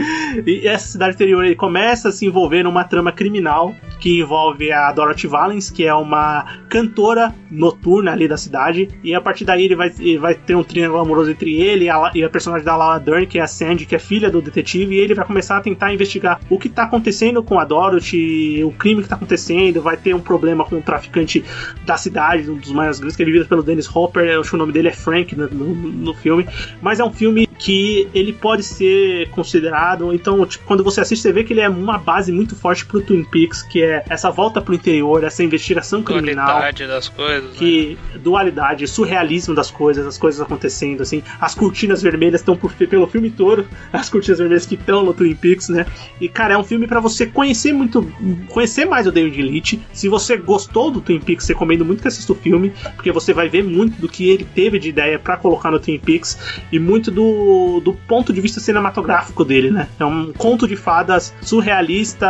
e essa cidade interior ele começa a se envolver numa trama criminal que envolve a Dorothy Valens, que é uma cantora noturna ali da cidade, e a partir daí ele vai ter um triângulo amoroso entre ele e a personagem da Laura Dern, que é a Sandy, que é filha do detetive, e ele vai começar a tentar investigar o que está acontecendo com a Dorothy, o crime que está acontecendo, vai ter um problema com o traficante da cidade, um dos maiores grandes, que é vivido pelo Dennis Hopper, eu acho que o nome dele é Frank no filme, mas é um filme que ele pode ser considerado, então, tipo, quando você assiste, você vê que ele é uma base muito forte pro Twin Peaks, que é essa volta pro interior, essa investigação criminal, dualidade das coisas, que dualidade, surrealismo das coisas, as coisas acontecendo, assim, as cortinas vermelhas estão pelo filme todo, as cortinas vermelhas que estão no Twin Peaks, né? E, cara, é um filme pra você conhecer mais o David Leitch. Se você gostou do Twin Peaks, recomendo muito que assista o filme, porque você vai ver muito do que ele teve de ideia pra colocar no Twin Peaks, e muito do ponto de vista cinematográfico dele, né? É um conto de fadas surrealista,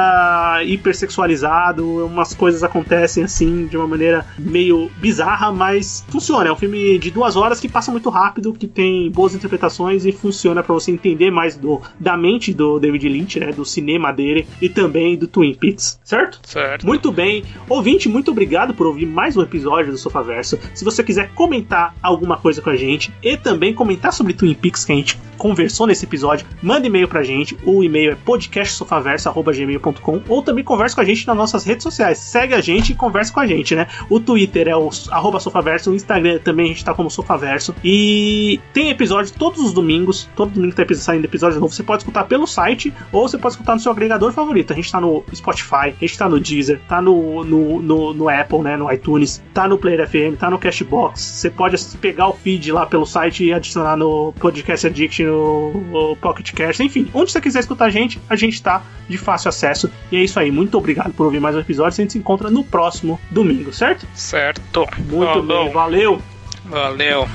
hipersexualizado, umas coisas acontecem assim, de uma maneira meio bizarra, mas funciona. É um filme de 2 horas que passa muito rápido, que tem boas interpretações e funciona pra você entender mais da mente do David Lynch, né, do cinema dele e também do Twin Peaks, certo? Certo. Muito bem. Ouvinte, muito obrigado por ouvir mais um episódio do Sofaverso. Se você quiser comentar alguma coisa com a gente e também comentar sobre Twin Peaks que a gente conversou nesse episódio, manda e-mail pra gente. O e-mail é podcastsofaverso@gmail.com, ou também converse com a gente nas nossas redes sociais. Segue a gente e converse com a gente, né? O Twitter é o @sofaverso, o Instagram também a gente tá como Sofaverso, e tem episódio todos os domingos. Todo domingo tá saindo episódio novo. Você pode escutar pelo site, ou você pode escutar no seu agregador favorito. A gente tá no Spotify, a gente tá no Deezer, tá no Apple, né, no iTunes, tá no Player FM, tá no Cashbox. Você pode pegar o feed lá pelo site e adicionar no Podcast Addict, no Pocket Cast, enfim, onde você quiser escutar a gente tá de fácil acesso. E é isso aí, muito obrigado por ouvir mais um episódio. A gente se encontra no próximo domingo, certo? Certo. Muito bem, valeu! Valeu.